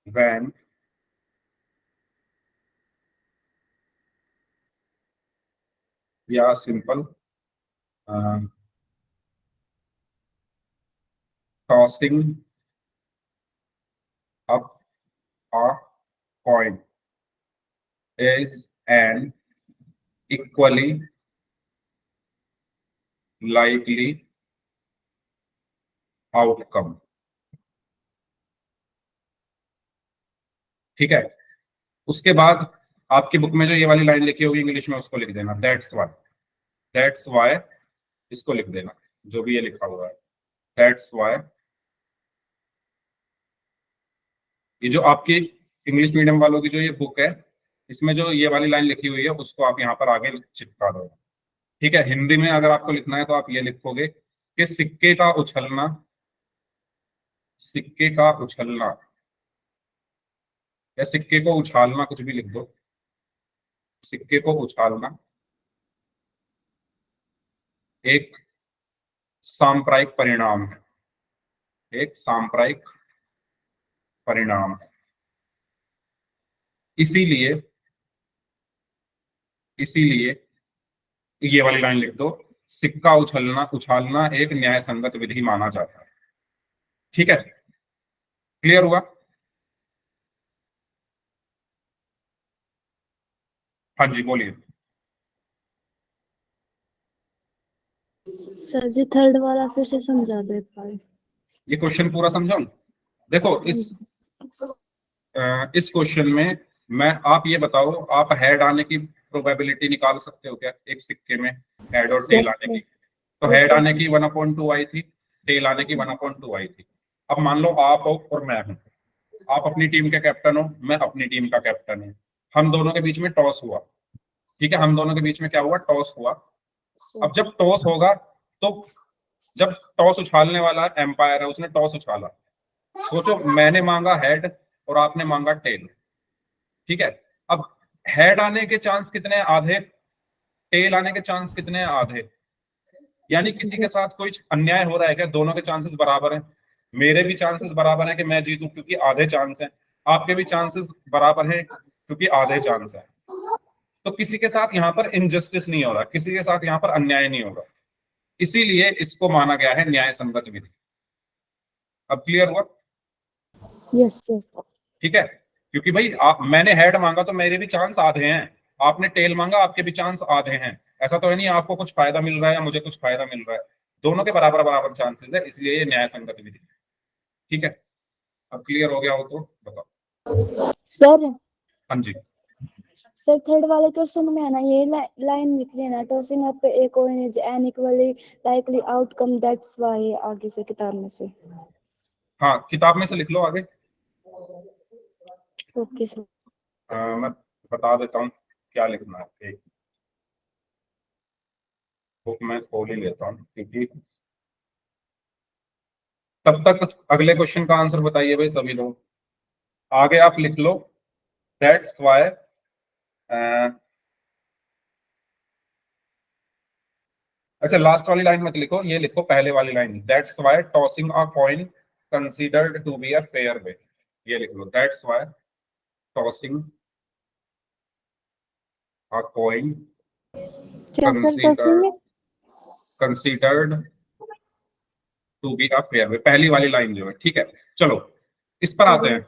वैन या simple tossing up a coin is an equally likely outcome। ठीक है, उसके बाद आपकी बुक में जो ये वाली लाइन लिखी होगी इंग्लिश में, उसको लिख देना, दैट्स वाई, इसको लिख देना जो भी ये लिखा हुआ है, दैट्स वाई। ये जो आपकी इंग्लिश मीडियम वालों की जो ये बुक है, इसमें जो ये वाली लाइन लिखी हुई है उसको आप यहाँ पर आगे चिपका दो। ठीक है, हिंदी में अगर आपको लिखना है तो आप ये लिखोगे कि सिक्के का उछलना, सिक्के का उछलना, या सिक्के को उछालना, कुछ भी लिख दो, सिक्के को उछालना एक सांप्रदायिक परिणाम है, एक सांप्रदायिक परिणाम है। इसीलिए इसीलिए ये वाली लाइन लिख दो, सिक्का उछलना उछालना एक न्याय संगत विधि माना जाता है। ठीक है, क्लियर हुआ? हाँ जी बोलिए। सर जी थर्ड वाला फिर से समझा दो एक बार। ये क्वेश्चन पूरा समझाऊं? देखो इस क्वेश्चन में मैं, आप ये बताओ, आप हेड आने की प्रोबेबिलिटी निकाल सकते हो क्या एक सिक्के में, हेड और टेल आने की? तो हेड आने की 1/2 आई थी, टेल आने की 1/2 आई थी। अब मान लो आप हो और मैं हूं, आप अपनी टीम के कैप्टन हो, मैं अपनी टीम का कैप्टन हूं, हम दोनों के बीच में टॉस हुआ। ठीक है, हम दोनों के बीच में क्या हुआ, टॉस हुआ। अब जब टॉस होगा तो जब टॉस उछालने वाला एम्पायर है, उसने टॉस उछाला, सोचो मैंने मांगा हेड और आपने मांगा टेल, ठीक है। अब हेड आने के चांस कितने हैं? आधे। टेल आने के चांस कितने हैं? आधे। यानी किसी के साथ कोई अन्याय हो रहा है क्या? दोनों के चांसेस बराबर हैं। मेरे भी चांसेस बराबर हैं कि मैं जीतूं क्योंकि आधे चांस हैं, आपके भी चांसेस बराबर हैं क्योंकि आधे चांस हैं। तो किसी के साथ यहाँ पर इनजस्टिस नहीं हो रहा, किसी के साथ यहाँ पर अन्याय नहीं हो रहा, इसीलिए इसको माना गया है न्याय संगत विधि। अब क्लियर हुआ? Yes sir. ठीक है, क्योंकि भाई मैंने हेड मांगा तो मेरे भी चांस आधे हैं, आपने टेल मांगा आपके भी चांस आधे हैं। ऐसा तो है नहीं आपको कुछ फायदा मिल रहा है या मुझे कुछ फायदा मिल रहा है, दोनों के बराबर बराबर चांसेस है, इसलिए ये न्याय संगत विधि है। ठीक है, अब क्लियर हो गया हो तो बताओ। सर हाँ जी। सर थर्ड वाले क्वेश्चन में है ना, ये लाइन लिख लेना, tossing up a coin is an equally likely outcome, that's why, आगे से किताब में से। हाँ, किताब में से लिख लो आगे। Okay sir. मैं बता देता हूँ क्या लिखना है। एक बुक मैं खोल ही लेता हूँ, क्योंकि तब तक अगले क्वेश्चन का आंसर बताइए भाई सभी लोग। आगे आप लिख लो दैट्स व्हाई, अच्छा लास्ट वाली लाइन मत लिखो, ये लिखो पहले वाली line, that's why tossing a coin considered to be a fair way. ये लिख लो, that's why tossing a coin क्या सर टॉसिंग में? Considered to be a fair way, पहली वाली लाइन जो है। ठीक है, चलो इस पर आते हैं,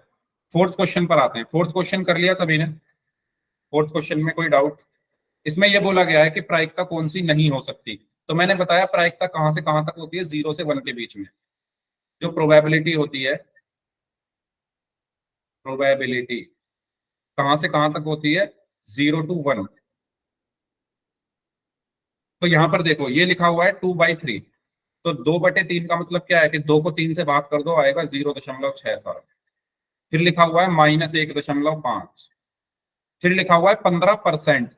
फोर्थ क्वेश्चन पर आते हैं। फोर्थ क्वेश्चन कर लिया सभी ने? फोर्थ क्वेश्चन में कोई डाउट? इसमें यह बोला गया है कि प्रायिकता कौन सी नहीं हो सकती। तो मैंने बताया प्रायिकता कहां से कहां तक होती है? 0 से 1 के बीच में। जो प्रोबेबिलिटी होती है, प्रोबेबिलिटी कहां से कहां तक होती है? 0 to 1। तो यहां पर देखो ये लिखा हुआ है 2/3, तो 2/3 का मतलब क्या है कि 2 को 3 से भाग कर दो, आएगा 0.67। फिर लिखा हुआ है -1.5। फिर लिखा हुआ है 15%।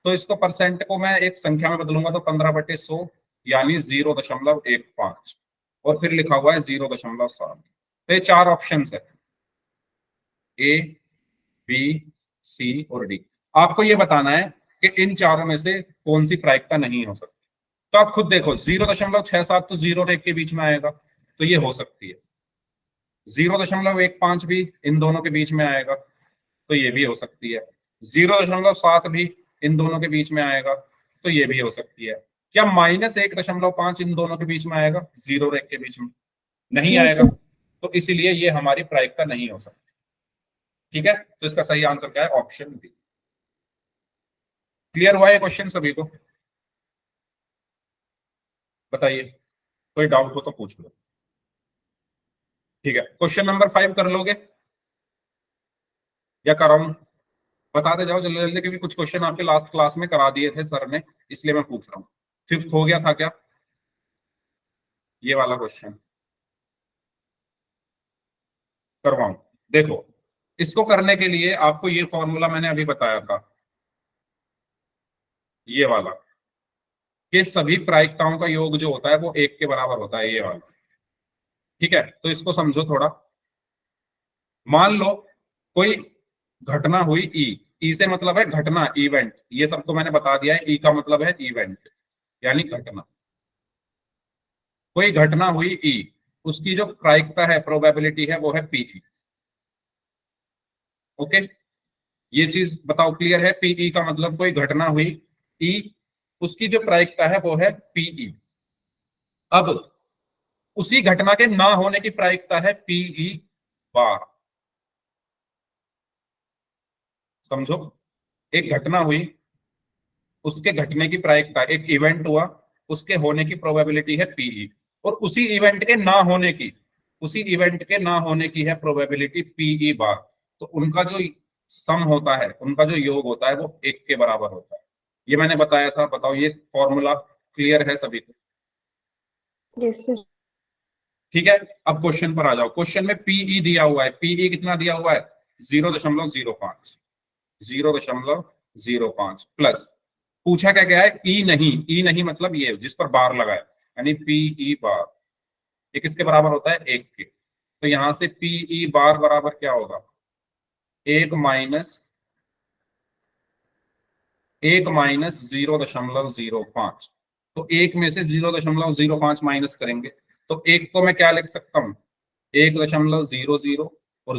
तो इसको परसेंट को मैं एक संख्या में बदलूंगा तो 15/100 यानी 0.15। और फिर लिखा हुआ है 0.7। तो ये 4 ऑप्शन है, ए, बी, सी और डी। आपको ये बताना है कि इन चारों में से कौन सी प्रायिकता नहीं हो सकती। तो आप खुद देखो, 0.67 तो 0 और 1 के बीच में आएगा, तो ये हो सकती है। 0.15 भी इन दोनों के बीच में आएगा, तो ये भी हो सकती है। 0.7 भी इन दोनों के बीच में आएगा, तो ये भी हो सकती है। क्या -1.5 इन दोनों के बीच में आएगा? 0 और 1 के बीच में नहीं यस आएगा, सर। तो इसीलिए ये हमारी प्रायिकता नहीं हो सकती। ठीक है, तो इसका सही आंसर क्या है? Option B. क्लियर हुआ ये क्वेश्चन सभी को? बताइए, कोई डाउट हो तो पूछ लो। ठीक है, क्वेश्चन नंबर 5 कर लोगे या कराऊं? बताते जाओ जल्दी जल्दी, क्योंकि कुछ क्वेश्चन आपके लास्ट क्लास में करा दिए थे सर ने, इसलिए मैं पूछ रहा हूँ। 5th हो गया था क्या ये वाला क्वेश्चन? करवाऊं? देखो, इसको करने के लिए आपको ये फॉर्मूला मैंने अभी बताया था, ये वाला, कि सभी प्रायिकताओं का योग जो होता है वो 1 के बराबर होता है, ये वाला। ठीक है, तो इसको समझो थोड़ा। मान लो कोई घटना हुई, ई से मतलब है घटना, इवेंट, ये सबको मैंने बता दिया है। ई का मतलब है इवेंट यानी घटना। कोई घटना हुई ई, उसकी जो प्रायिकता है, प्रोबेबिलिटी है, वो है पीई। ओके, ये चीज बताओ क्लियर है? पीई का मतलब कोई घटना हुई ई, उसकी जो प्रायिकता है वो है पीई। अब उसी घटना के ना होने की प्रायिकता है पीई बार। समझो, एक घटना हुई, उसके घटने की प्रायिकता, एक इवेंट हुआ, उसके होने की प्रोबेबिलिटी है पीई, और उसी इवेंट के ना होने की, उसी इवेंट के ना होने की है प्रोबेबिलिटी पीई बार। तो उनका जो सम होता है, उनका जो योग होता है वो 1 के बराबर होता है। ये मैंने बताया था। बताओ ये फॉर्मूला क्लियर है सभी को? Yes sir. ठीक है, अब क्वेश्चन पर आ जाओ। क्वेश्चन में पीई दिया हुआ है, पीई कितना दिया हुआ है? 0.05। 0.05 प्लस, पूछा क्या गया है? ई नहीं, ई नहीं मतलब ये जिस पर बार लगा है, यानी पीई बार, ये किसके बराबर होता है? 1 के। तो यहां से पीई बार बराबर क्या होगा? 1 माइनस 0.05। तो 1 में से 0.05 माइनस करेंगे तो 1 को मैं क्या लिख सकता हूं? 1.00 और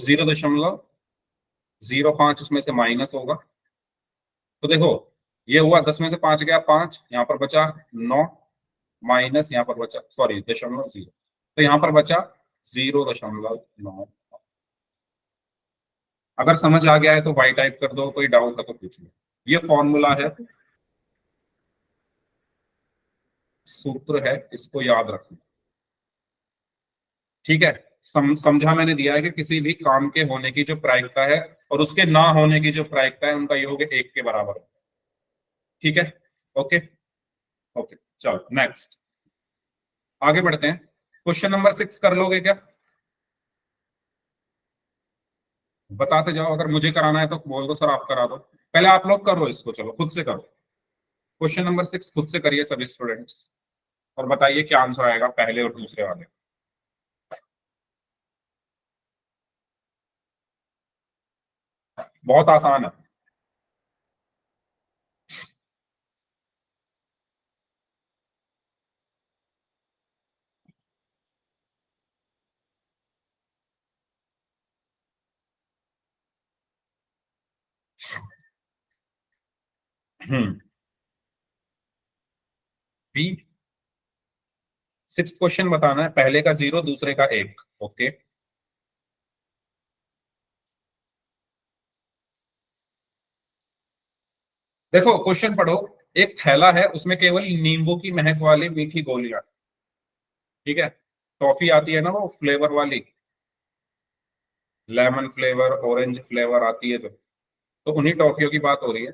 0.05 उसमें से माइनस होगा। तो देखो ये हुआ 10 में से 5 गया 5, यहाँ पर बचा 9 माइनस यहाँ पर बचा, सॉरी 0.0, तो यहाँ पर बचा 0.9। अगर समझ आ गया है तो वाई टाइप कर दो, कोई डाउट है तो पूछ लो। ये फॉर्मूला है, सूत्र है, इसको याद रखना। ठीक है, समझा मैंने दिया है कि किसी भी काम के होने की जो प्रायिकता है और उसके ना होने की जो प्रायिकता है उनका योग 1 के बराबर है। ठीक है, ओके ओके, चलो नेक्स्ट आगे बढ़ते हैं। क्वेश्चन नंबर 6 कर लोगे क्या? बताते जाओ, अगर मुझे कराना है तो बोल दो सर आप करा दो। पहले आप लोग करो इसको, चलो खुद से करो। क्वेश्चन नंबर 6 खुद से करिए सभी स्टूडेंट्स, और बताइए क्या आंसर आएगा पहले और दूसरे वाले। बहुत आसान है। हम्म, बी 6 क्वेश्चन बताना है, पहले का 0 दूसरे का 1। ओके, देखो क्वेश्चन पढ़ो। एक थैला है, उसमें केवल नींबू की महक वाली मीठी गोलियां, ठीक है, टॉफी आती है ना वो फ्लेवर वाली, लेमन फ्लेवर ऑरेंज फ्लेवर आती है जो, तो उन्हीं टॉफियों की बात हो रही है।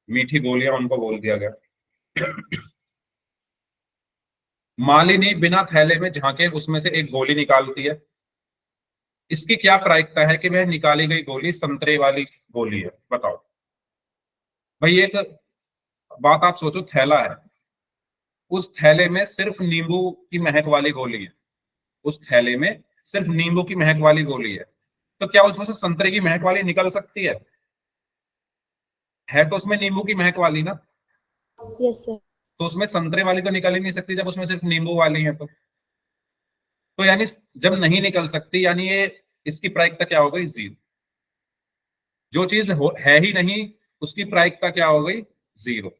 मीठी गोलियां उनको बोल दिया गया। मालिनी बिना थैले में झांके उसमें से एक गोली निकालती है। इसकी क्या प्रायिकता है कि वह निकाली गई गोली संतरे वाली गोली है? बताओ भाई। एक बात आप सोचो, थैला है, उस थैले में सिर्फ नींबू की महक वाली गोली है, उस थैले में सिर्फ नींबू की महक वाली गोली है, तो क्या उसमें से संतरे की महक वाली निकल सकती है तो उसमें नींबू की महक वाली ना, यस सर। तो उसमें संतरे वाली तो निकल ही नहीं सकती जब उसमें सिर्फ नींबू वाली है। तो यानी जब नहीं निकल सकती, यानी ये इसकी प्रायिकता क्या हो गई? 0। जो चीज है ही नहीं उसकी प्रायिकता क्या हो गई? 0।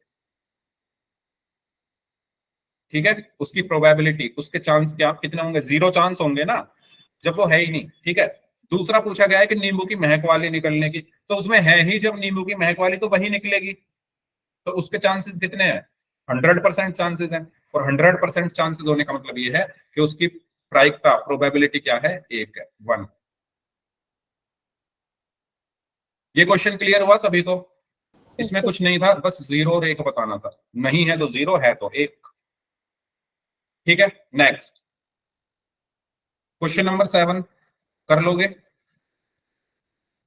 ठीक है, उसकी प्रोबेबिलिटी, उसके चांस क्या कितने होंगे? 0 चांस होंगे ना, जब वो है ही नहीं। ठीक है, दूसरा पूछा गया है कि नींबू की महक वाली निकलने की, तो उसमें है ही जब नींबू की महक वाली तो वही निकलेगी, तो उसके चांसेस कितने हैं? 100% चांसेस हैं। और 100% चांसेस होने का मतलब ये है कि उसकी प्रायिकता प्रोबेबिलिटी क्या है? 1 है, 1। ये क्वेश्चन क्लियर हुआ सभी को? यस इसमें सर। कुछ नहीं था, बस 0 और 1 बताना था। नहीं है तो 0, है तो 1। ठीक है, नेक्स्ट क्वेश्चन नंबर 7 कर लोगे?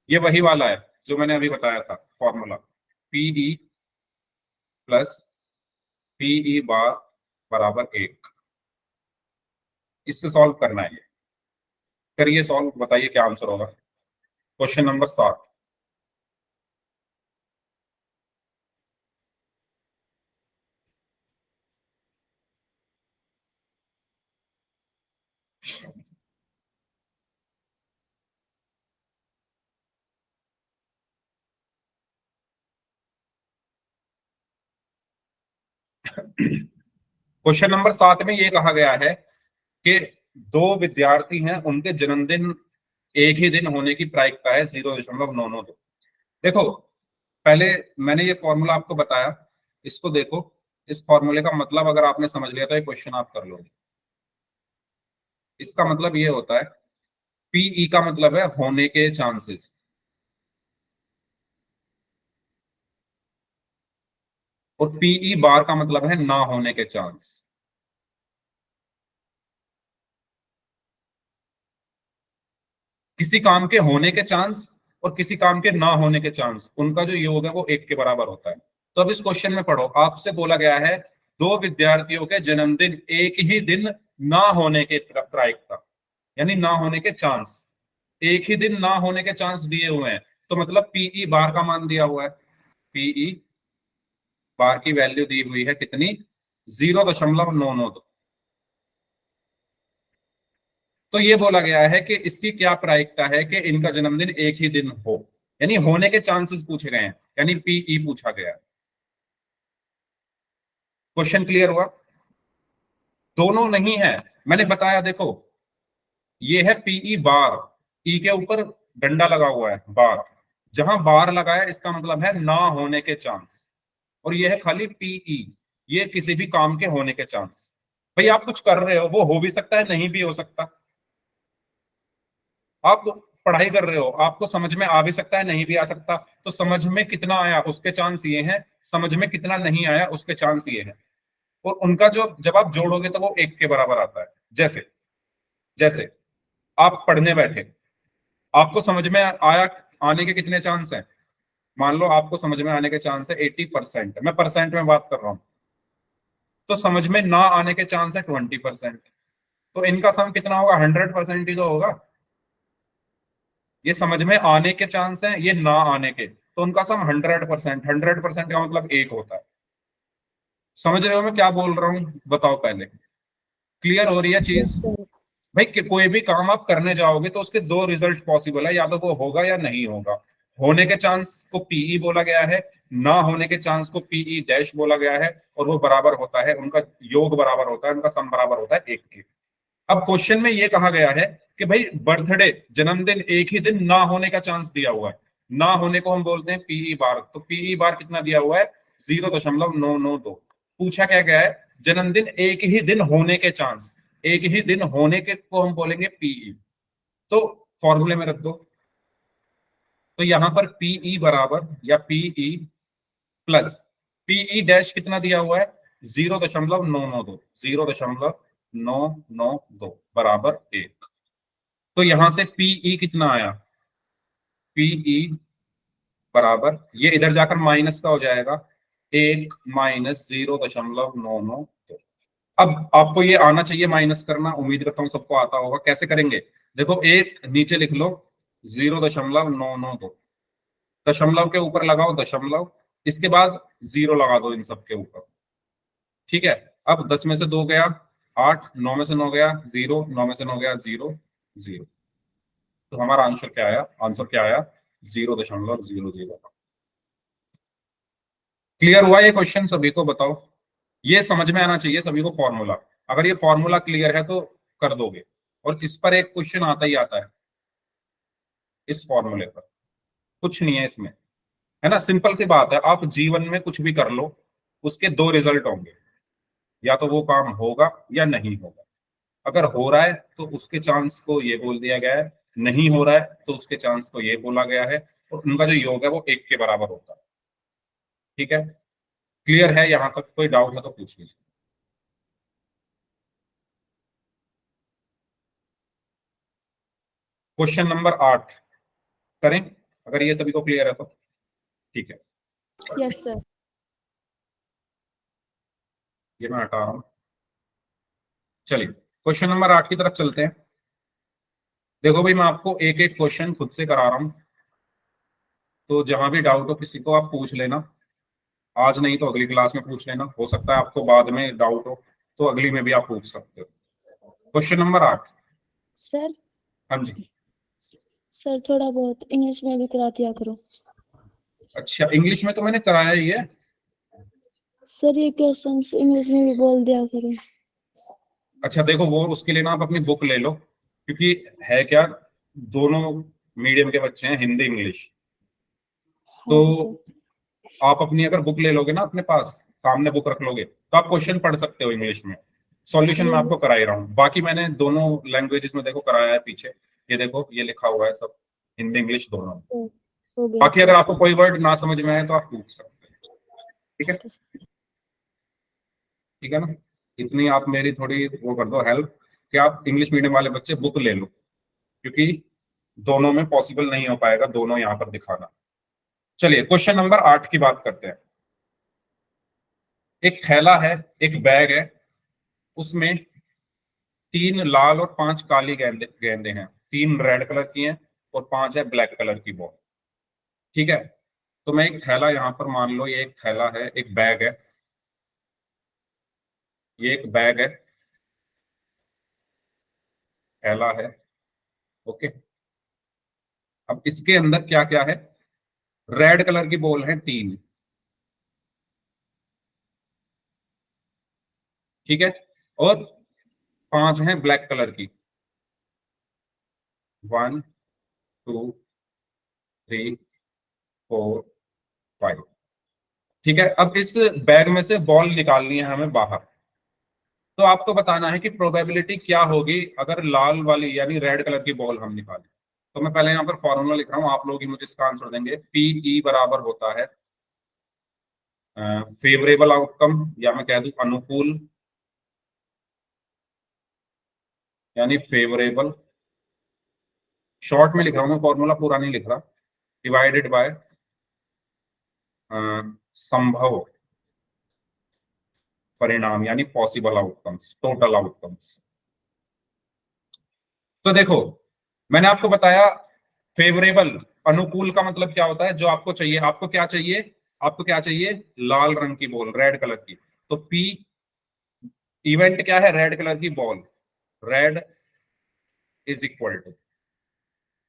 ये वही वाला है जो मैंने अभी बताया था, फॉर्मूला पीई प्लस पीई बार बराबर 1। इससे सॉल्व करना है ये। करिए सॉल्व, बताइए क्या आंसर होगा। Question number 7। क्वेश्चन नंबर 7 में ये कहा गया है कि दो विद्यार्थी हैं, उनके जन्मदिन एक ही दिन होने की प्रायिकता है 0.992। देखो पहले मैंने ये फॉर्मूला आपको बताया, इसको देखो, इस फॉर्मूले का मतलब अगर आपने समझ लिया तो ये क्वेश्चन आप कर लोगे। इसका मतलब ये होता है, पीई का मतलब है होने के चांसेस, और पीई बार का मतलब है ना होने के चांस। किसी काम के होने के चांस और किसी काम के ना होने के चांस, उनका जो योग है वो 1 के बराबर होता है। तो अब इस क्वेश्चन में पढ़ो, आपसे बोला गया है दो विद्यार्थियों के जन्मदिन एक ही दिन ना होने के प्रायिकता, यानी ना होने के चांस, एक ही दिन ना होने के चांस दिए हुए हैं, तो मतलब पीई बार का मान दिया हुआ है, पीई बार की वैल्यू दी हुई है कितनी, 0.992। तो ये बोला गया है कि इसकी क्या प्रायिकता है कि इनका जन्मदिन एक ही दिन हो, यानी होने के चांसेस पूछे गए हैं, यानी पीई पूछा गया है। क्वेश्चन क्लियर हुआ? दोनों नहीं है, मैंने बताया, देखो ये है पीई बार, ई के ऊपर डंडा लगा हुआ है बार, जहां बार लगा है इसका मतलब है ना होने के चांस, और ये है खाली पीई, ये किसी भी काम के होने के चांस। भाई आप कुछ कर रहे हो, वो हो भी सकता है नहीं भी हो सकता, आप पढ़ाई कर रहे हो, आपको समझ में आ भी सकता है नहीं भी आ सकता, तो समझ में कितना आया उसके चांस ये हैं, समझ में कितना नहीं आया उसके चांस ये हैं, और उनका जो जब आप जोड़ोगे तो वो एक के बराबर आता है। जैसे जैसे आप पढ़ने बैठे, आपको समझ में आया, आने के कितने चांस हैं, मान लो आपको समझ में आने के चांस है 80%, मैं परसेंट में बात कर रहा हूं, तो समझ में ना आने के चांस है 20%, तो इनका सम कितना होगा, 100% ही तो होगा। ये समझ में आने के चांस हैं, ये ना आने के, तो उनका सम 100%, 100% का मतलब एक होता है। समझ रहे हो मैं क्या बोल रहा हूँ, बताओ पहले, क्लियर हो रही है यस चीज? सर। भाई कोई भी काम आप करने जाओगे तो उसके दो रिजल्ट पॉसिबल है, या तो वो होगा या नहीं होगा। होने के चांस को पीई बोला गया है, ना होने के चांस को पीई डैश बोला गया है, और वो बराबर होता है, उनका योग बराबर होता है, उनका सम बराबर होता है एक के। अब क्वेश्चन में ये कहा गया है कि भाई बर्थडे जन्मदिन एक ही दिन ना होने का चांस दिया हुआ है, ना होने को हम बोलते हैं पीई बार, तो पीई बार कितना दिया हुआ है, 0.992। पूछा क्या गया है, जन्मदिन एक ही दिन होने के चांस, एक ही दिन होने के को हम बोलेंगे पीई, तो फॉर्मूले में रख दो। तो यहां पर पीई बराबर या पीई प्लस पीई डैश कितना दिया हुआ है, 0.992, 0.992 बराबर एक। तो यहां से पीई कितना आया, पीई बराबर, ये इधर जाकर माइनस का हो जाएगा, एक माइनस 0.992। अब आपको ये आना चाहिए माइनस करना, उम्मीद करता हूं सबको आता होगा, कैसे करेंगे, देखो एक नीचे लिख लो, 0.992, दशमलव के ऊपर लगाओ दशमलव, इसके बाद जीरो लगा दो इन सब के ऊपर, ठीक है। अब 10 में से 2 गया 8, 9 में से 9 गया 0, 9 में से 9 गया 0, 0। तो हमारा आंसर क्या आया, आंसर क्या आया, 0.00। क्लियर हुआ ये क्वेश्चन सभी को, बताओ, ये समझ में आना चाहिए सभी को फॉर्मूला, अगर ये फॉर्मूला क्लियर है तो कर दोगे। और इस पर एक क्वेश्चन आता ही आता है, इस फॉर्मूले पर कुछ नहीं है इसमें, है ना, सिंपल सी बात है, आप जीवन में कुछ भी कर लो उसके दो रिजल्ट होंगे, या तो वो काम होगा या नहीं होगा। अगर हो रहा है तो उसके चांस को ये बोल दिया गया है, नहीं हो रहा है तो उसके चांस को ये बोला गया है, और उनका जो योग है वो एक के बराबर होता है। ठीक है, क्लियर है यहां तक, कोई डाउट है तो पूछ लीजिए। क्वेश्चन नंबर 8 करें, अगर ये सभी को क्लियर है तो ठीक है। Yes sir. ये मैं हटा रहा हूं, चलिए क्वेश्चन नंबर 8 की तरफ चलते हैं। देखो भाई मैं आपको एक एक क्वेश्चन खुद से करा रहा हूं, तो जहां भी डाउट हो किसी को आप पूछ लेना, आज नहीं तो अगली क्लास में पूछ लेना, हो सकता है आपको बाद में डाउट हो तो अगली में भी आप पूछ सकते हो। Question number 8। सर हाँ जी। सर थोड़ा बहुत इंग्लिश में भी करा दिया करो। अच्छा इंग्लिश में तो मैंने कराया ही है। सर ये क्वेश्चंस इंग्लिश में भी बोल दिया करो। अच्छा देखो वो उसके लिए ना आप अपनी बुक ले लो, क्योंकि है क्या, दोनों मीडियम के बच्चे हैं, हिंदी इंग्लिश, हाँ जी सर। तो आप अपनी अगर बुक ले लोगे ना, अपने पास सामने बुक रख लोगे तो आप क्वेश्चन पढ़ सकते हो इंग्लिश में। सॉल्यूशन मैं ये आपको करा ही रहा हूँ, बाकी मैंने दोनों लैंग्वेजेस में देखो कराया है पीछे, ये देखो ये लिखा हुआ है सब, हिंदी इंग्लिश दोनों। हो गया बाकी सर। अगर आपको कोई वर्ड ना समझ में आए तो आप पूछ सकते हैं, ठीक है, ठीक है ना। इतनी आप मेरी थोड़ी वो कर दो हेल्प, कि आप इंग्लिश मीडियम वाले बच्चे बुक ले लो, क्योंकि दोनों में पॉसिबल नहीं हो पाएगा दोनों यहाँ पर दिखाना। चलिए क्वेश्चन नंबर 8 की बात करते हैं। एक थैला है, एक बैग है, उसमें 3 लाल और 5 काली गेंदे गेंदे हैं, 3 रेड कलर की हैं और 5 है ब्लैक कलर की बॉल। ठीक है, तो मैं एक थैला यहां पर मान लो, ये एक थैला है, एक बैग है, ये एक बैग है, थैला है, ओके। अब इसके अंदर क्या क्या है, रेड कलर की बॉल है 3, ठीक है, और 5 हैं ब्लैक कलर की, 1 2 3 4 5। ठीक है, अब इस बैग में से बॉल निकालनी है हमें बाहर। तो आपको बताना है कि प्रोबेबिलिटी क्या होगी अगर लाल वाली यानी रेड कलर की बॉल हम निकालें। तो मैं पहले यहाँ पर फॉर्मूला लिख रहा हूं, आप लोग ही मुझे इसका आंसर देंगे। पीई बराबर होता है फेवरेबल आउटकम, या मैं कह दूं अनुकूल, यानी फेवरेबल, शॉर्ट में लिख रहा हूं मैं, फॉर्मूला पूरा नहीं लिख रहा, डिवाइडेड बाय संभव परिणाम यानी पॉसिबल आउटकम्स, टोटल आउटकम्स। तो देखो, मैंने आपको बताया फेवरेबल, अनुकूल का मतलब क्या होता है, जो आपको चाहिए। आपको क्या चाहिए, आपको क्या चाहिए, लाल रंग की बॉल, रेड कलर की। तो पी इवेंट क्या है, रेड कलर की ball, red is equal to,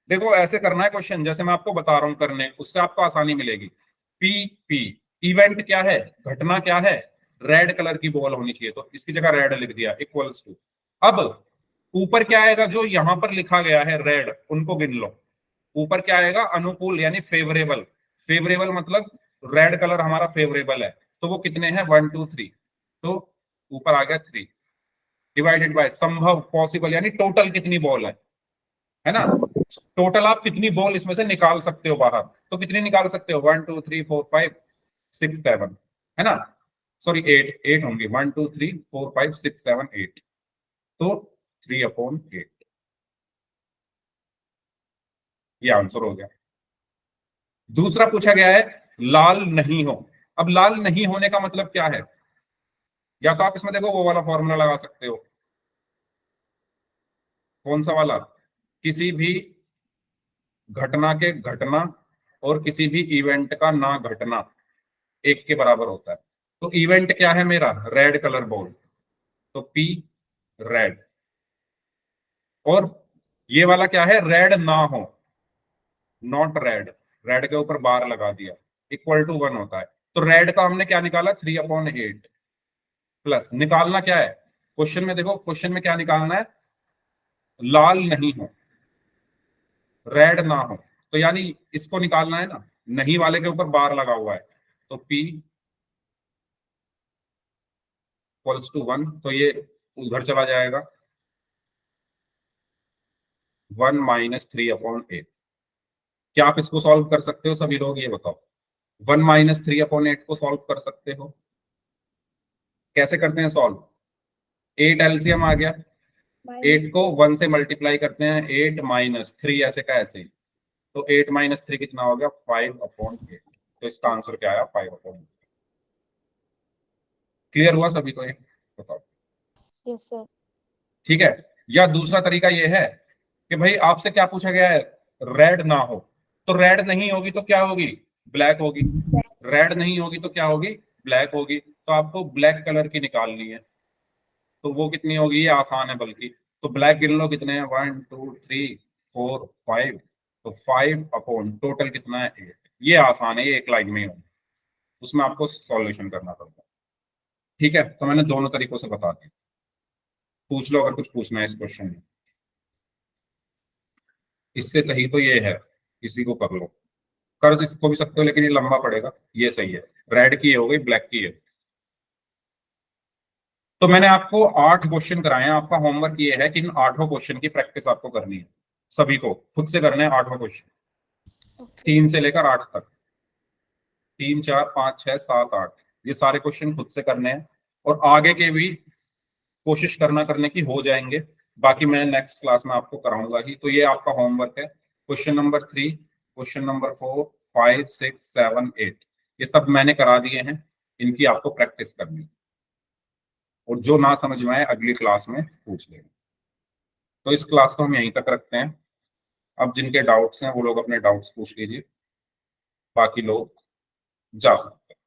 देखो ऐसे करना है क्वेश्चन जैसे मैं आपको बता रहा हूं करने, उससे आपको आसानी मिलेगी। पी पी इवेंट क्या है, घटना क्या है, रेड कलर की बॉल होनी चाहिए, तो इसकी जगह रेड लिख दिया, इक्वल्स टू। अब ऊपर क्या आएगा, जो यहां पर लिखा गया है रेड, उनको गिन लो। ऊपर क्या आएगा, अनुकूल यानी फेवरेबल, फेवरेबल मतलब रेड कलर हमारा फेवरेबल है, तो वो कितने हैं, 1 2 3, तो ऊपर आ गया 3, डिवाइडेड बाय संभव पॉसिबल यानी टोटल कितनी बॉल है ना, टोटल आप कितनी बॉल इसमें से निकाल सकते हो बाहर। तो कितनी निकाल सकते हो, 1 2 3 4 5 6 7, है ना, सॉरी 8 होंगी, 1 2 3 4 5 6 7 8, तो 3/8, ये आंसर हो गया। दूसरा पूछा गया है लाल नहीं हो। अब लाल नहीं होने का मतलब क्या है, या तो आप इसमें देखो वो वाला फॉर्मूला लगा सकते हो, कौन सा वाला, किसी भी घटना के घटना और किसी भी इवेंट का ना घटना एक के बराबर होता है। तो इवेंट क्या है मेरा, रेड कलर बॉल, तो पी रेड, और ये वाला क्या है, रेड ना हो, नॉट रेड, रेड के ऊपर बार लगा दिया, इक्वल टू 1 होता है। तो रेड का हमने क्या निकाला, 3/8, प्लस निकालना क्या है, क्वेश्चन में देखो, क्वेश्चन में क्या निकालना है, लाल नहीं हो, रेड ना हो, तो यानी इसको निकालना है ना, नहीं वाले के ऊपर बार लगा हुआ है, तो P इक्वल्स टू 1, तो ये उधर चला जाएगा, 1 माइनस 3/8। क्या आप इसको सॉल्व कर सकते हो सभी लोग, ये बताओ, 1 माइनस 3/8 को सॉल्व कर सकते हो, कैसे करते हैं सॉल्व, 8 एलसीएम आ गया, 8 को 1 से मल्टीप्लाई करते हैं, 8 माइनस 3 ऐसे का ऐसे ही, तो 8 माइनस 3 कितना हो गया, 5/8, तो इसका आंसर क्या आया, 5/8। क्लियर हुआ सभी को ये, बताओ। Yes sir. ठीक है, या दूसरा तरीका ये है कि भाई आपसे क्या पूछा गया है, रेड ना हो, तो रेड नहीं होगी तो क्या होगी, ब्लैक होगी, रेड नहीं होगी तो क्या होगी, ब्लैक होगी, तो आपको ब्लैक कलर की निकालनी है, तो वो कितनी होगी, ये आसान है बल्कि, तो ब्लैक गिन लो कितने हैं, 1 2 3 4 5, तो 5 टोटल कितना है, 8। ये आसान है, ये एक लाइन में ही होगा, उसमें आपको सॉल्यूशन करना पड़ता है। ठीक है, तो मैंने दोनों तरीकों से बता दिया, पूछ लो अगर कुछ पूछना है इस क्वेश्चन में। इससे सही तो ये है, इसी को कर लो, कर इसको भी सकते हो लेकिन ये लंबा पड़ेगा, ये सही है, रेड की ये हो गई, ब्लैक की है। तो मैंने आपको 8 क्वेश्चन कराए हैं, आपका होमवर्क ये है कि इन 8 क्वेश्चन की प्रैक्टिस आपको करनी है, सभी को खुद से करने हैं 8 क्वेश्चन, ओके 3 सर। से लेकर 8 तक, 3 4 5 6 7 8, ये सारे क्वेश्चन खुद से करने हैं, और आगे के भी कोशिश करना करने की हो जाएंगे, बाकी मैं नेक्स्ट क्लास में आपको कराऊंगा ही। तो ये आपका होमवर्क है, क्वेश्चन नंबर 3, क्वेश्चन नंबर 4 5 6 7 8, ये सब मैंने करा दिए हैं, इनकी आपको प्रैक्टिस करनी है, और जो ना समझ में आए अगली क्लास में पूछ लेंगे। तो इस क्लास को हम यहीं तक रखते हैं। अब जिनके डाउट्स हैं वो लोग अपने डाउट्स पूछ लीजिए, बाकी लोग जा सकते हैं।